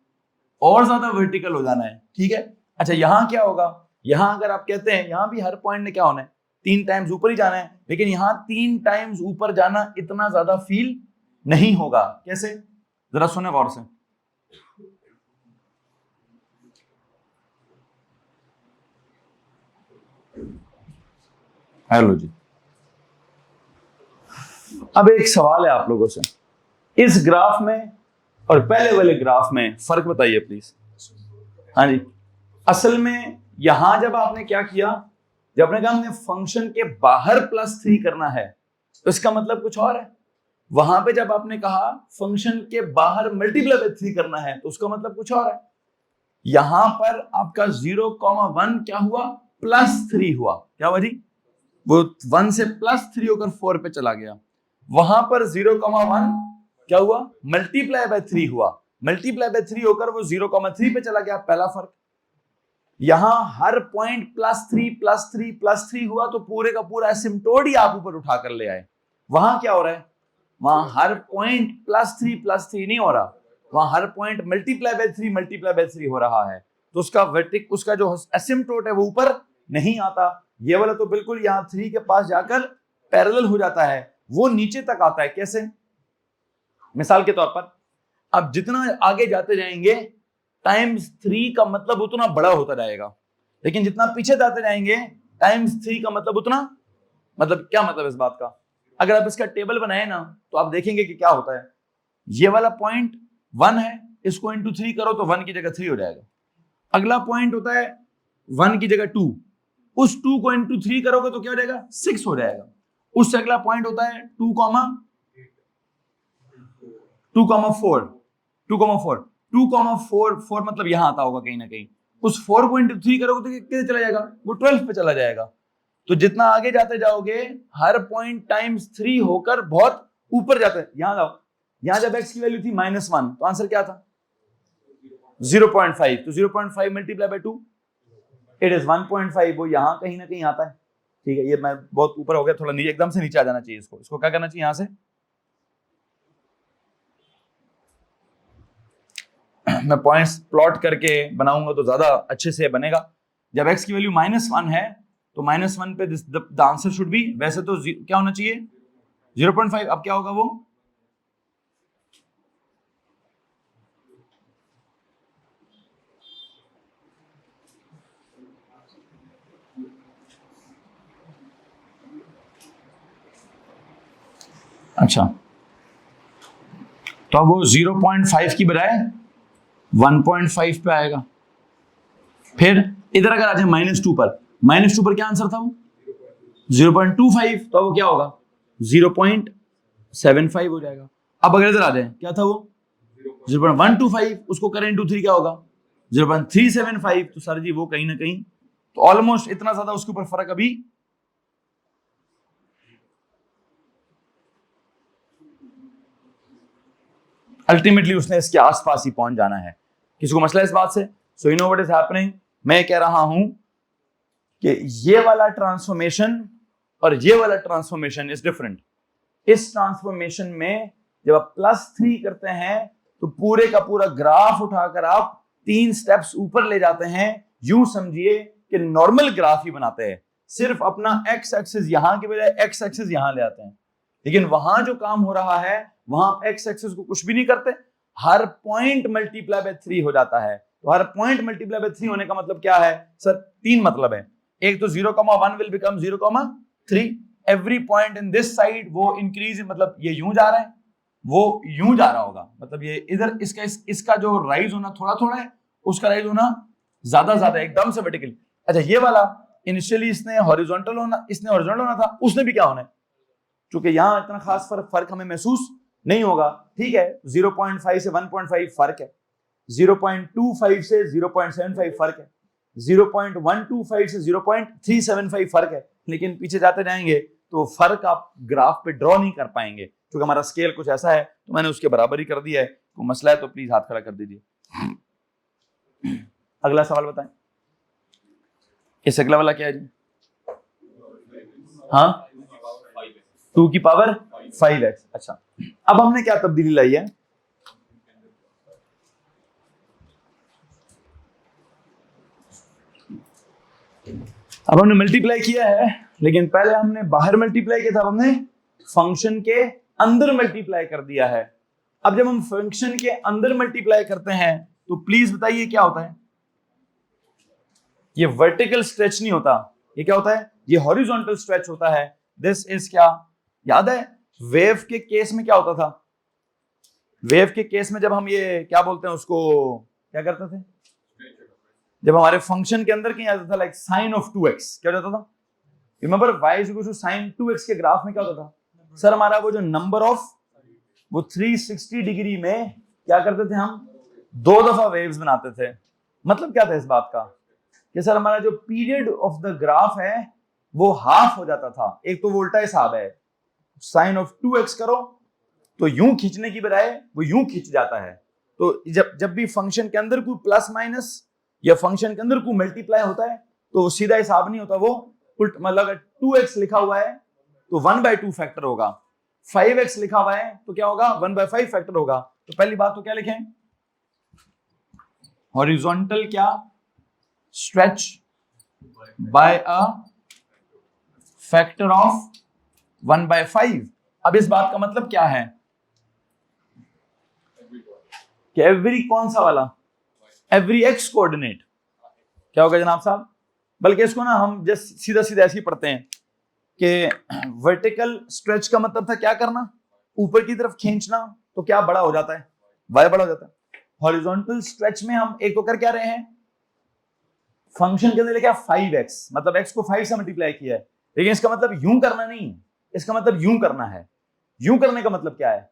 और ज्यादा वर्टिकल हो जाना है। ठीक है। अच्छा, यहां क्या होगा? यहां अगर आप कहते हैं यहां भी हर पॉइंट ने क्या होना है, 3 टाइम्स ऊपर ही जाना है, लेकिन यहां 3 टाइम्स ऊपर जाना इतना ज्यादा फील नहीं होगा। कैसे? जरा सुने गौर से। हेलो जी, अब एक सवाल है आप लोगों से, इस ग्राफ में और पहले वाले ग्राफ में फर्क बताइए प्लीज। हाँ जी, असल में यहां जब आपने क्या किया, जब आपने कहा हमने फंक्शन के बाहर +3 करना है तो इसका मतलब कुछ और है। वहां पे जब आपने कहा फंक्शन के बाहर मल्टीप्लाई बाय 3 करना है तो उसका मतलब कुछ और है। यहां पर आपका 0,1 क्या हुआ? +3 हुआ। क्या हुआ जी? वो 1 से +3 होकर 4 पे चला गया। वहां पर 0,1 क्या हुआ? मल्टीप्लाई बाय 3 हुआ। मल्टीप्लाई बाय 3 होकर वो 0,3 पे चला गया। पहला फर्क। यहां हर पॉइंट +3 हुआ तो पूरे का पूरा एसिम्प्टोट ही आप ऊपर उठा कर ले आए। वहां क्या हो रहा है? वहां हर पॉइंट +3 नहीं हो रहा, वहां हर पॉइंट मल्टीप्लाई बाय 3 हो रहा है। तो उसका वर्टिक, उसका जो एसिम्प्टोट है वो ऊपर नहीं आता। ये वाला तो बिल्कुल यहां 3 के पास जाकर पैरेलल हो जाता है, वो नीचे तक आता है। कैसे? मिसाल के तौर पर अब जितना आगे जाते जाएंगे (3) का मतलब उतना बड़ा होता जाएगा, लेकिन जितना पीछे जाते जाएंगे (3) का मतलब उतना, मतलब क्या मतलब इस बात का? अगर आप इसका टेबल बनाए ना तो आप देखेंगे कि क्या होता है। ये वाला पॉइंट 1 है, इसको इंटू 3 करो तो 1 की जगह 3 हो जाएगा। अगला पॉइंट होता है 1 की जगह 2, उस 2 को इंटू 3 करोगे तो क्या हो जाएगा? 6 हो जाएगा। उससे अगला पॉइंट होता है 2,4 4 मतलब यहां आता होगा कहीं ना कहीं। उस 4 को इंटू 3 करोगे तो कितने चला जाएगा? वो 12 पे चला जाएगा। तो जितना आगे जाते जाओगे हर पॉइंट (3) होकर बहुत ऊपर जाते हैं। यहां जाओ, यहां जब x की वैल्यू थी -1 तो आंसर क्या था? 0.5, तो 0.5 मल्टीप्लाई बाय 2 इट इज 1.5, वो यहां कहीं ना कहीं आता है। ठीक है, ये मैं बहुत ऊपर हो गया, थोड़ा नीचे, एकदम से नीचे आ जाना चाहिए इसको क्या करना चाहिए, यहां से मैं पॉइंट्स प्लॉट करके बनाऊंगा तो ज्यादा अच्छे से बनेगा। जब x की वैल्यू -1 है तो -1 पे द आंसर शुड बी, वैसे तो क्या होना चाहिए 0.5, अब क्या होगा वो अच्छा, तो अब वो 0.5 की बजाय 1.5 पे आएगा। फिर इधर अगर आ जाए -2 पर, -2 पर क्या आंसर था वो 0.25, तो वो क्या होगा 0.75 हो जाएगा। अब अगर इधर आ जाए क्या था वो 0.125, उसको करें इंटू 3 क्या होगा 0.375, तो सर जी वो कहीं ना कहीं तो ऑलमोस्ट इतना ज्यादा उसके ऊपर फर्क अभी अल्टीमेटली उसने इसके आसपास ही पहुंच जाना है। किसी को मसला इस बात से? सो you know what is happening, मैं कह रहा हूं कि ये वाला ट्रांसफॉर्मेशन और ये वाला ट्रांसफॉर्मेशन इज डिफरेंट। इस ट्रांसफॉर्मेशन में जब आप +3 करते हैं तो पूरे का पूरा ग्राफ उठाकर आप 3 स्टेप्स ऊपर ले जाते हैं। यूं समझिए कि नॉर्मल ग्राफ ही बनाते हैं, सिर्फ अपना एक्स एक्सिस यहां के बजाय एक्स एक्सिस यहां ले आते हैं। लेकिन वहां जो काम हो रहा है वहां आप एक्स एक्सिस को कुछ भी नहीं करते, हर पॉइंट मल्टीप्लाई बाय 3 हो जाता है। तो हर पॉइंट मल्टीप्लाई बाय 3 होने का मतलब क्या है सर? 3 मतलब है। एक तो 0,1 will become 0,3, every point in this side वो इंक्रीज, मतलब ये यूं जा रहा है वो यूं जा रहा होगा, मतलब ये इधर इसका जो राइज होना थोड़ा थोड़ा है, उसका राइज होना ज्यादा ज्यादा एकदम से वर्टिकल। अच्छा, ये वाला इनिशियली इसने हॉरिजॉन्टल होना था, उसने भी क्या होना है, क्योंकि यहां इतना खास फर्क हमें महसूस नहीं होगा। ठीक है, 0.5 से 1.5 फर्क है, 0.25 से 0.75 फर्क है, 0.125 से 0.375 फर्क है, लेकिन पीछे जाते जाएंगे तो फर्क आप ग्राफ पे ड्रॉ नहीं कर पाएंगे, क्योंकि हमारा स्केल कुछ ऐसा है। तो मैंने उसके बराबर ही कर दिया है। तो मसला है तो प्लीज हाथ खड़ा कर दीजिए। अगला सवाल बताएं, इस अगला वाला क्या है जी? हाँ, 2 की पावर 5x। अच्छा, अब हमने क्या तब्दीली लाई है? अब हमने मल्टीप्लाई किया है, लेकिन पहले हमने बाहर मल्टीप्लाई किया था, अब हमने फंक्शन के अंदर मल्टीप्लाई कर दिया है। अब जब हम फंक्शन के अंदर मल्टीप्लाई करते हैं तो प्लीज बताइए क्या होता है? ये वर्टिकल स्ट्रेच नहीं होता, ये क्या होता है? ये हॉरिजॉन्टल स्ट्रेच होता है। दिस इज क्या, याद है वेव के केस में क्या होता था? वेव के केस में जब हम ये क्या बोलते हैं उसको, क्या करते थे? जब हमारे फंक्शन के अंदर कहीं आता था लाइक साइन ऑफ 2x, क्या हो जाता था? Remember y is equal to sine 2x के ग्राफ में क्या होता था सर? हमारा वो जो नंबर ऑफ वो 360 डिग्री में क्या करते थे हम? 2 दफा वेव्स बनाते थे। मतलब क्या था इस बात का कि सर हमारा जो पीरियड ऑफ द ग्राफ है वो हाफ हो जाता था। एक तो वो उल्टा हिसाब है, साइन ऑफ 2x करो तो यूं खींचने की बजाय वो यूं खींच जाता है। तो जब भी फंक्शन के अंदर कोई प्लस माइनस या फंक्शन के अंदर कोई मल्टीप्लाई होता है तो वो सीधा हिसाब नहीं होता, वो उल्ट, मतलब अगर 2x लिखा हुआ है तो 1/2 फैक्टर होगा, 5x लिखा हुआ है तो क्या होगा 1/5 फैक्टर होगा। तो पहली बात तो क्या लिखें? हॉरिजॉन्टल क्या stretch by a factor of 1/5। अब इस बात का मतलब क्या है कि एवरी कौन सा वाला, एवरी एक्स कोऑर्डिनेट क्या होगा जनाब साहब? बल्कि इसको ना हम जस्ट सीधा सीधा ऐसे ही पढ़ते हैं कि वर्टिकल स्ट्रेच का मतलब था क्या करना, ऊपर की तरफ खींचना, तो क्या बड़ा हो जाता है, y बड़ा हो जाता है। हॉरिजॉन्टल स्ट्रेच में हम एक तो कर क्या रहे हैं, फंक्शन के अंदर क्या 5x, मतलब x को 5 से मल्टीप्लाई किया है, लेकिन इसका मतलब यूं करना नहीं, इसका मतलब यूं करना है। यूं करने का मतलब क्या है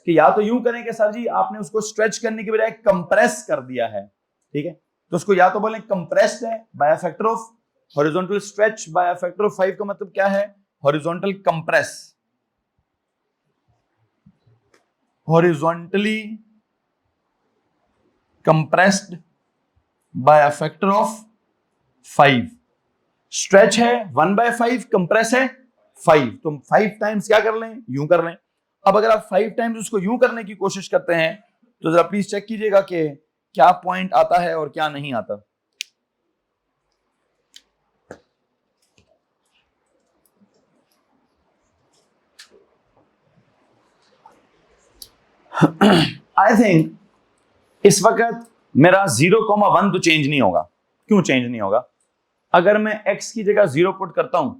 कि या तो यूं करें कि सर जी आपने उसको स्ट्रेच करने की बजाय कंप्रेस कर दिया है, ठीक है, तो उसको या तो बोलें कंप्रेस्ड है by factor of, horizontal stretch by factor of 5 का मतलब क्या है? Horizontal compress, horizontally compressed by a factor of 5। Stretch है 1/5, कंप्रेस है 5, तो 5 टाइम्स क्या कर लें, यूं कर लें। अब अगर आप 5 टाइम्स उसको यूं करने की कोशिश करते हैं तो जरा प्लीज चेक कीजिएगा कि क्या पॉइंट आता है और क्या नहीं आता। आई थिंक इस वक्त मेरा 0,1 तो चेंज नहीं होगा। क्यों चेंज नहीं होगा? अगर मैं x की जगह 0 पुट करता हूं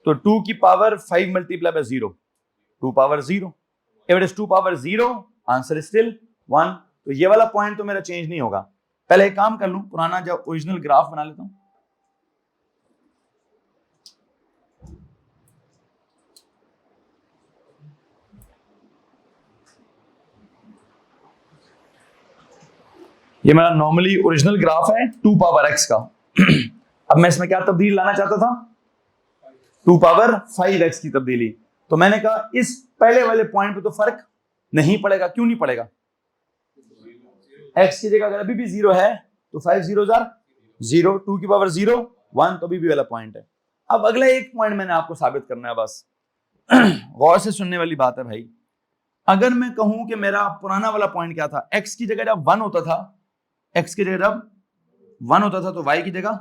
तो 2 की power 5 multiply by 0, 2 power 0। If it is 2 power 0, answer is still 1। तो ये वाला पॉइंट तो मेरा चेंज नहीं होगा। पहले एक काम कर लूं, पुराना जो ओरिजिनल ग्राफ बना लेता हूं। ये मेरा नॉर्मली ओरिजिनल ग्राफ है 2 पावर x का। अब मैं इसमें क्या तब्दीली लाना चाहता था? 2 पावर 5x की तब्दीली। तो मैंने कहा इस पहले वाले पॉइंट पे तो फर्क नहीं पड़ेगा। क्यों नहीं पड़ेगा? x की जगह अगर अभी भी 0 है तो 5 0 0, 2 की पावर 0 1, तो अभी भी वाला पॉइंट है। अब अगला एक पॉइंट मैंने आपको साबित करना है बस। गौर से सुनने वाली बात है भाई। अगर मैं कहूं कि मेरा पुराना वाला पॉइंट क्या था, x की जगह जब 1 होता था, x की जगह जब 1 होता था तो y की जगह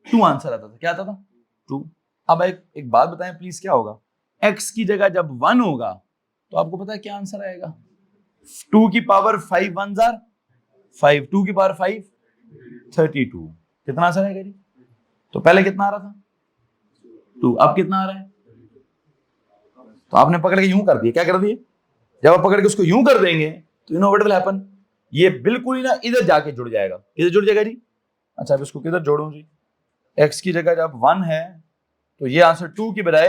2 आंसर आता था। क्या आता था? 2। अब एक बात बताएं प्लीज, क्या होगा? x की जगह जब 1 होगा तो आपको पता है क्या आंसर आएगा? 2 की पावर 5 1 जार 5, 2 की पावर 5 32। कितना आंसर आएगा जी? तो पहले कितना आ रहा था? 2, अब कितना आ रहा है? तो आपने पकड़ के यूं कर दिया। क्या कर दिए? जब आप पकड़ के उसको यूं कर देंगे तो you know what will happen, ये बिल्कुल ही ना इधर जाके जुड़ जाएगा। किधर जुड़ जाएगा जी? अच्छा, अब इसको किधर जोड़ूं जी? x की जगह जब 1 है तो ये आंसर 2 की बजाय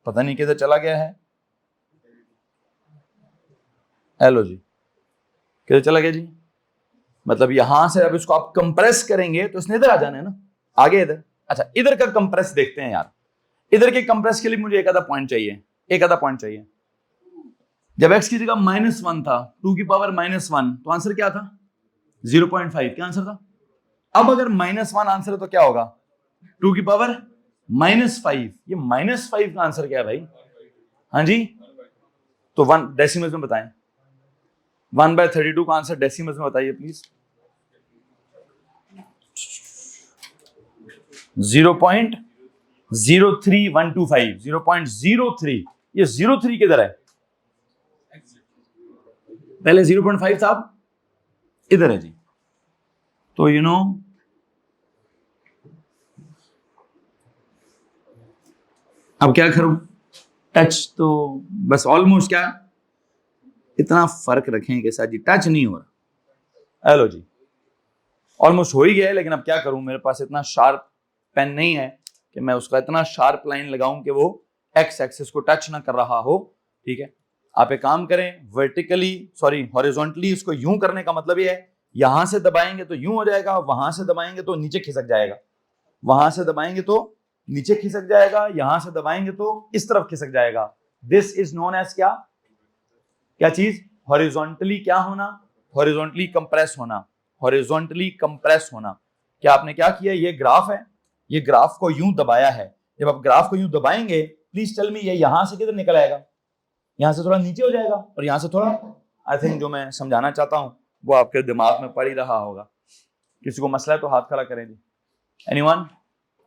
पता नहीं किधर चला गया है। हेलो जी, किधर चला गया जी? मतलब यहां से अब इसको आप कंप्रेस करेंगे तो इसने इधर आ जाना है ना, आगे इधर। अच्छा, इधर का कंप्रेस देखते हैं यार। इधर के कंप्रेस के लिए मुझे एक आधा पॉइंट चाहिए, एक आधा पॉइंट चाहिए। जब x की जगह -1 था, 2 की पावर -1, तो आंसर क्या था? 0.5। क्या आंसर था? अब अगर -1 आंसर है तो क्या होगा? 2 की पावर -5। ये -5 का आंसर क्या है भाई? हाँ जी, तो 1 डेसिमल्स में बताएं। 1/32 का आंसर डेसिमल्स में बताइए प्लीज। 0.03125, 0.03। ये 03 किधर है? पहले 0.5 था, अब इधर है जी। तो यू नो अब क्या करूं? टच तो बस ऑलमोस्ट क्या इतना फर्क रखें कि सर जी टच नहीं हो रहा। हेलो जी, ऑलमोस्ट हो ही गया है, लेकिन अब क्या करूं, मेरे पास इतना शार्प पेन नहीं है कि मैं उसका इतना शार्प लाइन लगाऊं कि वो एक्स एक्सिस को टच ना कर रहा हो। ठीक है, आप एक काम करें, वर्टिकली सॉरी हॉरिजॉन्टली इसको यूं करने का मतलब ये है, यहां से दबाएंगे तो यूं हो जाएगा, वहां से दबाएंगे तो नीचे खिसक जाएगा, वहां से दबाएंगे तो नीचे खिसक जाएगा, यहां से दबाएंगे तो इस तरफ खिसक जाएगा। दिस इज नोन एज क्या? क्या चीज? हॉरिजॉन्टली क्या होना? हॉरिजॉन्टली कंप्रेस होना। हॉरिजॉन्टली कंप्रेस होना। क्या आपने क्या किया? ये ग्राफ है, ये ग्राफ को यूं दबाया है। जब आप ग्राफ को यूं दबाएंगे, प्लीज टेल मी, ये यहां से किधर निकल आएगा? यहां से थोड़ा नीचे हो जाएगा और यहां से थोड़ा, आई थिंक जो मैं समझाना चाहता हूं वो आपके दिमाग में पड़ ही रहा होगा। किसी को मसला है तो हाथ खड़ा करें जी। Anyone?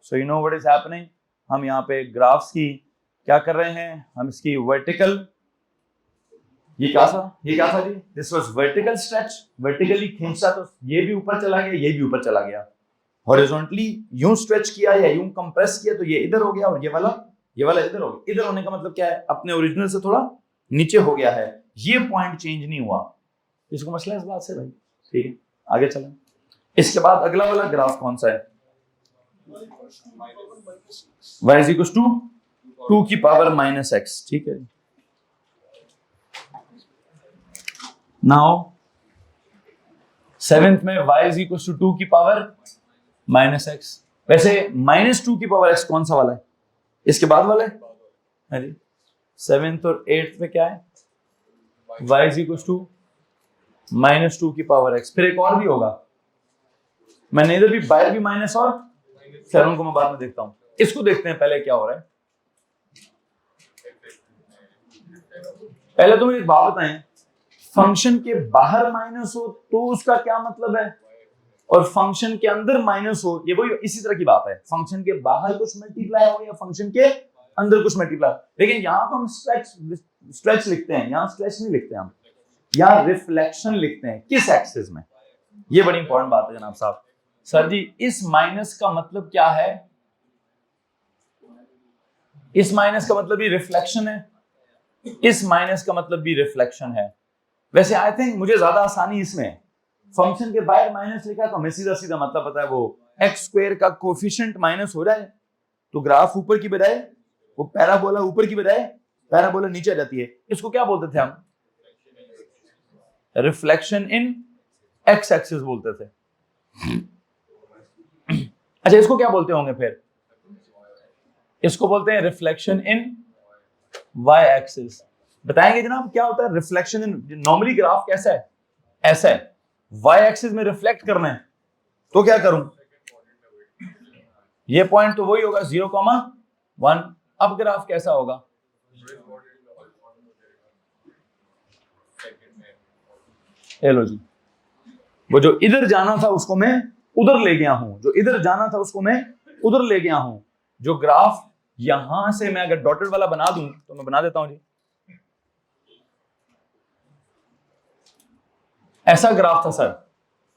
So you know what is happening. हम यहाँ पे ग्राफ्स की क्या कर रहे हैं? हम इसकी वर्टिकल, ये क्या था जी? This was vertical stretch. Vertically खींचा तो ये भी ऊपर चला गया, ये भी ऊपर चला गया। हॉरिजॉन्टली यूं स्ट्रेच किया या यूं कंप्रेस किया तो ये इधर हो गया और ये वाला इधर हो गया। इधर होने का मतलब क्या है? अपने ओरिजिनल से थोड़ा नीचे हो गया है। ये पॉइंट चेंज नहीं हुआ। इसको मसला है इस बात से भाई। ठीक है, आगे चलें। इसके बाद अगला वाला ग्राफ कौन सा है? y is equals to 2 की पावर -x। ठीक है, नाउ 7th में y is equals to 2 की पावर -x। वैसे -2 की पावर x कौन सा वाला है? इसके बाद वाला है? हाँ जी। 7th और 8th में क्या है? y is equals to -2 की पावर x, फिर एक और भी होगा, मैंने इधर भी बाहर भी माइनस और खैर को मैं बाद में देखता हूं। इसको देखते हैं पहले क्या हो रहा है। पहले तो मुझे एक बात बताएं, फंक्शन के बाहर माइनस हो तो उसका क्या मतलब है, और फंक्शन के अंदर माइनस हो ये वही इसी तरह की बात है। फंक्शन के बाहर कुछ मल्टीप्लाई हो या फंक्शन के अंदर कुछ मल्टीप्लाई, लेकिन यहां तो हम स्ट्रेच लिखते हैं, यहां स्ट्रेच नहीं लिखते हम, यहां रिफ्लेक्शन लिखते हैं। किस एक्सिस में, ये बड़ी इंपॉर्टेंट बात है जनाब साहब। सर जी इस माइनस का मतलब क्या है, इस माइनस का मतलब भी रिफ्लेक्शन है, इस माइनस का मतलब भी रिफ्लेक्शन है। वैसे आई थिंक मुझे ज्यादा आसानी इसमें, फंक्शन के बाहर माइनस लिखा तो हमें सीधा सीधा मतलब पता है, वो एक्स स्क्वायर का कोफिशिएंट माइनस हो जाए तो ग्राफ ऊपर की बजाय, वो पैराबोला ऊपर की बजाय पैराबोला नीचे आ जाती है। इसको क्या बोलते थे हम, रिफ्लेक्शन इन एक्स एक्सिस बोलते थे। अच्छा इसको क्या बोलते होंगे फिर, इसको बोलते हैं रिफ्लेक्शन इन वाई एक्सिस। बताएंगे जनाब क्या होता है रिफ्लेक्शन इन, नॉर्मली ग्राफ कैसा है, ऐसा है, वाई एक्सिस में रिफ्लेक्ट करना है तो क्या करूं, ये पॉइंट तो वही होगा 0,1। अब ग्राफ कैसा होगा, लो जी, वो जो इधर जाना था उसको मैं उधर ले गया हूं, जो इधर जाना था उसको मैं उधर ले गया हूं। जो ग्राफ यहां से मैं अगर डॉटेड वाला बना दूं तो मैं बना देता हूं जी, ऐसा ग्राफ था सर,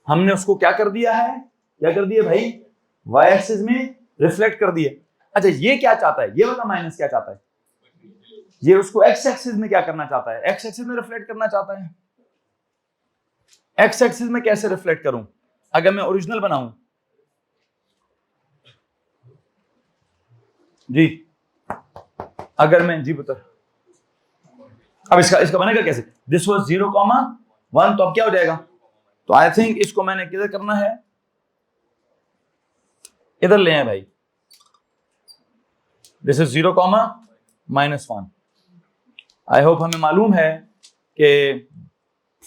हमने उसको क्या कर दिया है, क्या कर दिया भाई, वाई एक्सिस में रिफ्लेक्ट कर दिया। अच्छा ये क्या चाहता है, ये वाला माइनस क्या चाहता है, ये उसको एक्स एक्सिस में क्या करना चाहता है, एक्स एक्सिस में रिफ्लेक्ट करना चाहता है। एक्स एक्सिस में कैसे रिफ्लेक्ट करूं, अगर मैं ओरिजिनल बनाऊं जी, अगर मैं जी बता, अब इसका बनेगा कैसे, दिस वाज 0,1 तो अब क्या हो जाएगा, तो आई थिंक इसको मैंने किधर करना है, इधर ले आए भाई, दिस इज 0,-1। आई होप हमें मालूम है कि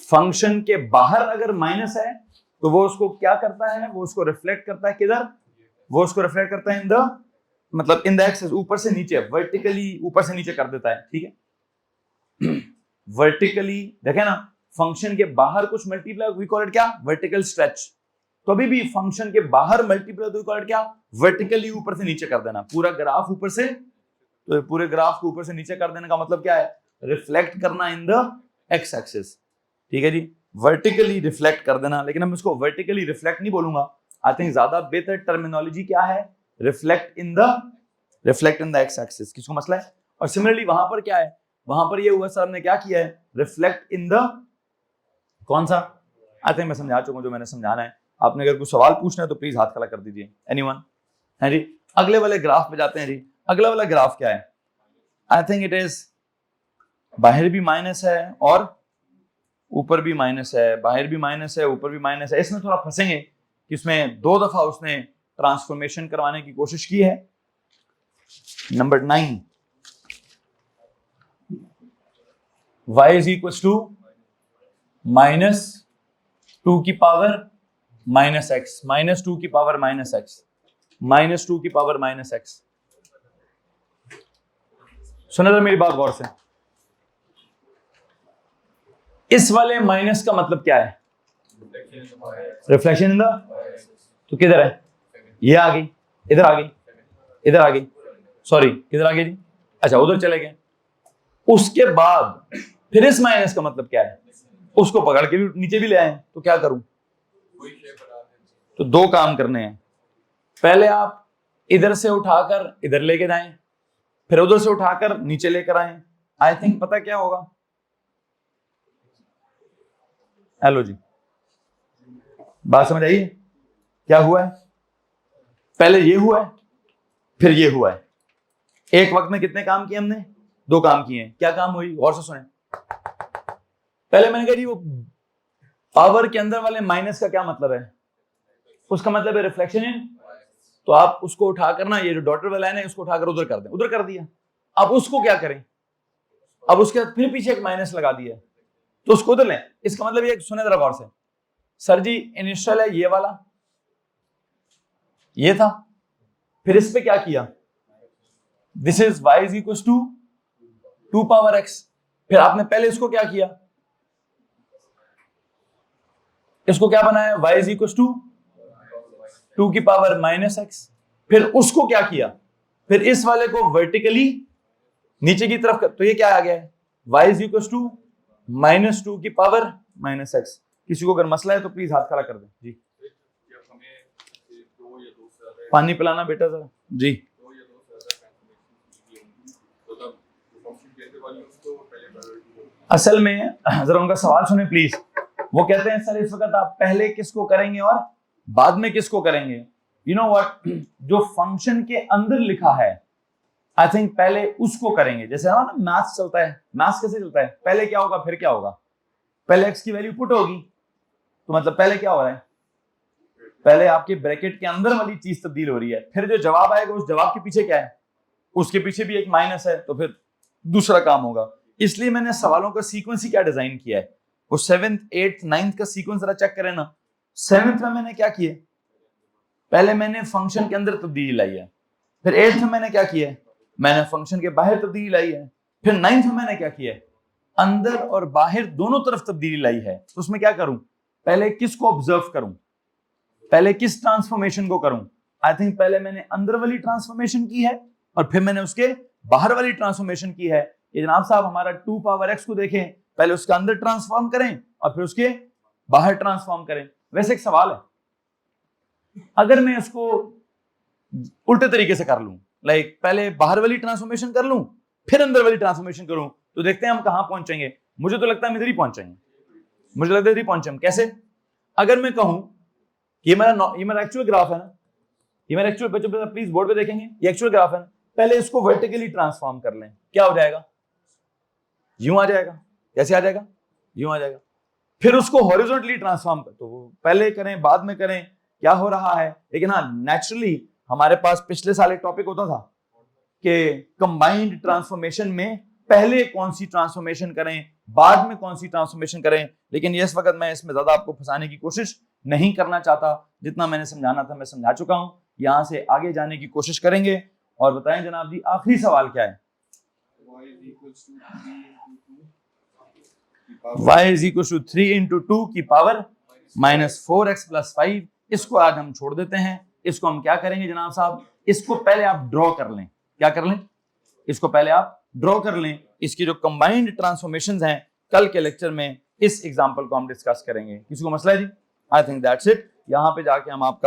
फंक्शन के बाहर अगर माइनस है तो वो उसको क्या करता है, वो उसको रिफ्लेक्ट करता है किधर, वो उसको रिफ्लेक्ट करता है इन द, मतलब इन द एक्सिस, ऊपर से नीचे, वर्टिकली ऊपर से नीचे कर देता है, ठीक है। वर्टिकली देखे ना, फंक्शन के बाहर कुछ मल्टीप्लाई वी कॉल इट क्या, वर्टिकल स्ट्रेच। तो अभी भी फंक्शन के बाहर मल्टीप्लाई वी कॉल इट क्या, वर्टिकली ऊपर से नीचे कर देना, पूरा ग्राफ ऊपर से, तो पूरे ग्राफ को ऊपर से नीचे कर देने का मतलब क्या है, रिफ्लेक्ट करना इन द एक्स एक्सिस, ठीक है जी, वर्टिकली रिफ्लेक्ट कर देना। लेकिन हम इसको वर्टिकली रिफ्लेक्ट नहीं बोलूंगा, आई थिंक ज्यादा बेहतर टर्मिनोलॉजी क्या है, reflect in the x axis. किसको मसला है, और सिमिलरली वहां पर क्या है, वहां पर ये हुआ सर ने क्या किया है, रिफ्लेक्ट इन द कौन सा, आई थिंक मैं समझा चुका हूं जो मैंने समझाना है। आपने अगर कुछ सवाल पूछना है तो प्लीज हाथ खड़ा कर दीजिए, एनीवन है जी। अगले वाले ग्राफ पे जाते हैं जी, अगला वाला ग्राफ क्या है, आई थिंक इट इज, बाहर भी माइनस है और ऊपर भी माइनस है, बाहर भी माइनस है ऊपर भी माइनस है। इसमें थोड़ा फंसेंगे कि इसमें 2 दफा उसने ट्रांसफॉर्मेशन करवाने की कोशिश की है। Number 9, y is equal to -2 की पावर माइनस एक्स, -2 की पावर माइनस एक्स, -2 की पावर माइनस एक्स। सुना था मेरी बात गौर से, इस वाले माइनस का मतलब क्या है, रिफ्लेक्शन इन द, तो किधर है, ये आ गई, इधर आ गई, इधर आ गई, सॉरी किधर आ गई जी, अच्छा उधर चले गए। उसके बाद फिर इस माइनस का मतलब क्या है, उसको पकड़ के भी नीचे भी ले आए, तो क्या करूं, तो 2 काम करने हैं, पहले आप इधर से उठाकर इधर लेके जाएं, फिर उधर से उठाकर नीचे लेकर आए। आई थिंक पता क्या होगा, हेलो जी बात समझ आई, क्या हुआ है, पहले ये हुआ है फिर ये हुआ है, एक वक्त में कितने काम किए हमने, 2 काम किए हैं। क्या काम हुई, गौर से सुने, पहले मैंने कहा जी वो पावर के अंदर वाले माइनस का क्या मतलब है, उसका मतलब है रिफ्लेक्शन इन, तो आप उसको उठाकर ना, ये जो डॉटर वाला है ना, इसको उठाकर उधर कर दें, उधर कर दिया। अब उसको क्या करें, अब उसके बाद फिर पीछे एक माइनस लगा दिया, तो उसको उधर लें। इसका मतलब ये, सुने जरा गौर से, सर जी इनिशियल है ये वाला, ये था, फिर इस पे क्या किया, this is y is equal to 2 power x, फिर आपने पहले इसको क्या किया, इसको क्या बनाया, y इज इक्वल टू 2 की पावर माइनस x, फिर उसको क्या किया, फिर इस वाले को वर्टिकली नीचे की तरफ तो ये क्या आ गया है, y is equal to minus 2 की पावर माइनस x। किसी को अगर मसला है तो प्लीज हाथ खड़ा कर दें जी। पानी पिलाना बेटा जरा जी। असल में जरा उनका सवाल सुने प्लीज। वो कहते हैं सर इस वक्त आप पहले किसको करेंगे और बाद में किसको करेंगे। यू नो व्हाट, जो फंक्शन के अंदर लिखा है आई थिंक पहले उसको करेंगे। जैसे ना मैथ्स चलता है, मैथ्स कैसे चलता है, पहले क्या होगा फिर क्या होगा, पहले x की वैल्यू पुट होगी, तो मतलब पहले क्या हो रहा है, पहले आपके ब्रैकेट के अंदर वाली चीज तब्दील हो रही है, फिर जो जवाब आएगा उस जवाब के पीछे क्या है, उसके पीछे भी एक माइनस है, तो फिर दूसरा काम होगा। इसलिए मैंने सवालों का सीक्वेंस ही क्या डिजाइन किया है, वो 7th 8th 9th का सीक्वेंस जरा चेक करें ना। 7th में मैंने क्या किया, पहले मैंने फंक्शन के अंदर तब्दीली लाई है, फिर 8th में मैंने क्या किया है, मैंने फंक्शन के बाहर तब्दीली लाई है, फिर 9th में मैंने क्या किया है, अंदर और बाहर दोनों तरफ तब्दीली लाई है। तो उसमें क्या करूं, पहले किसको ऑब्जर्व करूं, पहले किस ट्रांसफॉर्मेशन को करूं। आई थिंक पहले मैंने अंदर वाली ट्रांसफॉर्मेशन की है और फिर मैंने उसके बाहर वाली ट्रांसफॉर्मेशन की है। ये जनाब साहब हमारा 2 पावर x को देखें, पहले उसके अंदर ट्रांसफॉर्म करें और फिर उसके बाहर ट्रांसफॉर्म करें। वैसे एक सवाल है, अगर मैं इसको उल्टे तरीके से कर लूं, लाइक पहले बाहर वाली ट्रांसफॉर्मेशन कर लूं फिर अंदर वाली ट्रांसफॉर्मेशन करूं, तो देखते हैं हम कहां पहुंचेंगे। मुझे तो लगता है हम इधर ही पहुंचेंगे, मुझे लगता है इधर ही पहुंचेंगे। कैसे, अगर मैं कहूं ये मेरा एक्चुअल ग्राफ है ना, ये मेरा एक्चुअल, बच्चों प्लीज बोर्ड पे देखेंगे, ये एक्चुअल ग्राफ है ना, पहले इसको वर्टिकली ट्रांसफॉर्म कर लें, क्या हो जाएगा, यूं आ जाएगा। कैसे आ जाएगा, यूं आ जाएगा। फिर उसको हॉरिजॉन्टली ट्रांसफॉर्म कर, तो पहले करें बाद में करें क्या हो रहा है। लेकिन हाँ नेचुरली हमारे पास पिछले साल एक टॉपिक होता था कि कंबाइंड ट्रांसफॉर्मेशन में पहले कौन सी ट्रांसफॉर्मेशन करें बाद में कौन सी ट्रांसफॉर्मेशन करें। लेकिन इस वक्त मैं इसमें ज्यादा आपको फंसाने की कोशिश नहीं करना चाहता, जितना मैंने समझाना था मैं समझा चुका हूं। यहां से आगे जाने की कोशिश करेंगे। और बताएं जनाब जी आखिरी सवाल क्या है, y is equal to 3 into 2 की पावर माइनस 4x प्लस 5। इसको आज हम छोड़ देते हैं। इसको हम क्या करेंगे जनाब साहब, इसको पहले आप ड्रॉ कर लें। क्या कर लें, इसको पहले आप ड्रॉ कर लें। इसकी जो कंबाइंड ट्रांसफॉर्मेशंस हैं कल के लेक्चर में इस एग्जांपल को हम डिस्कस करेंगे। किसी को मसला है जी? I think that's it. यहां पे जाके हम आपका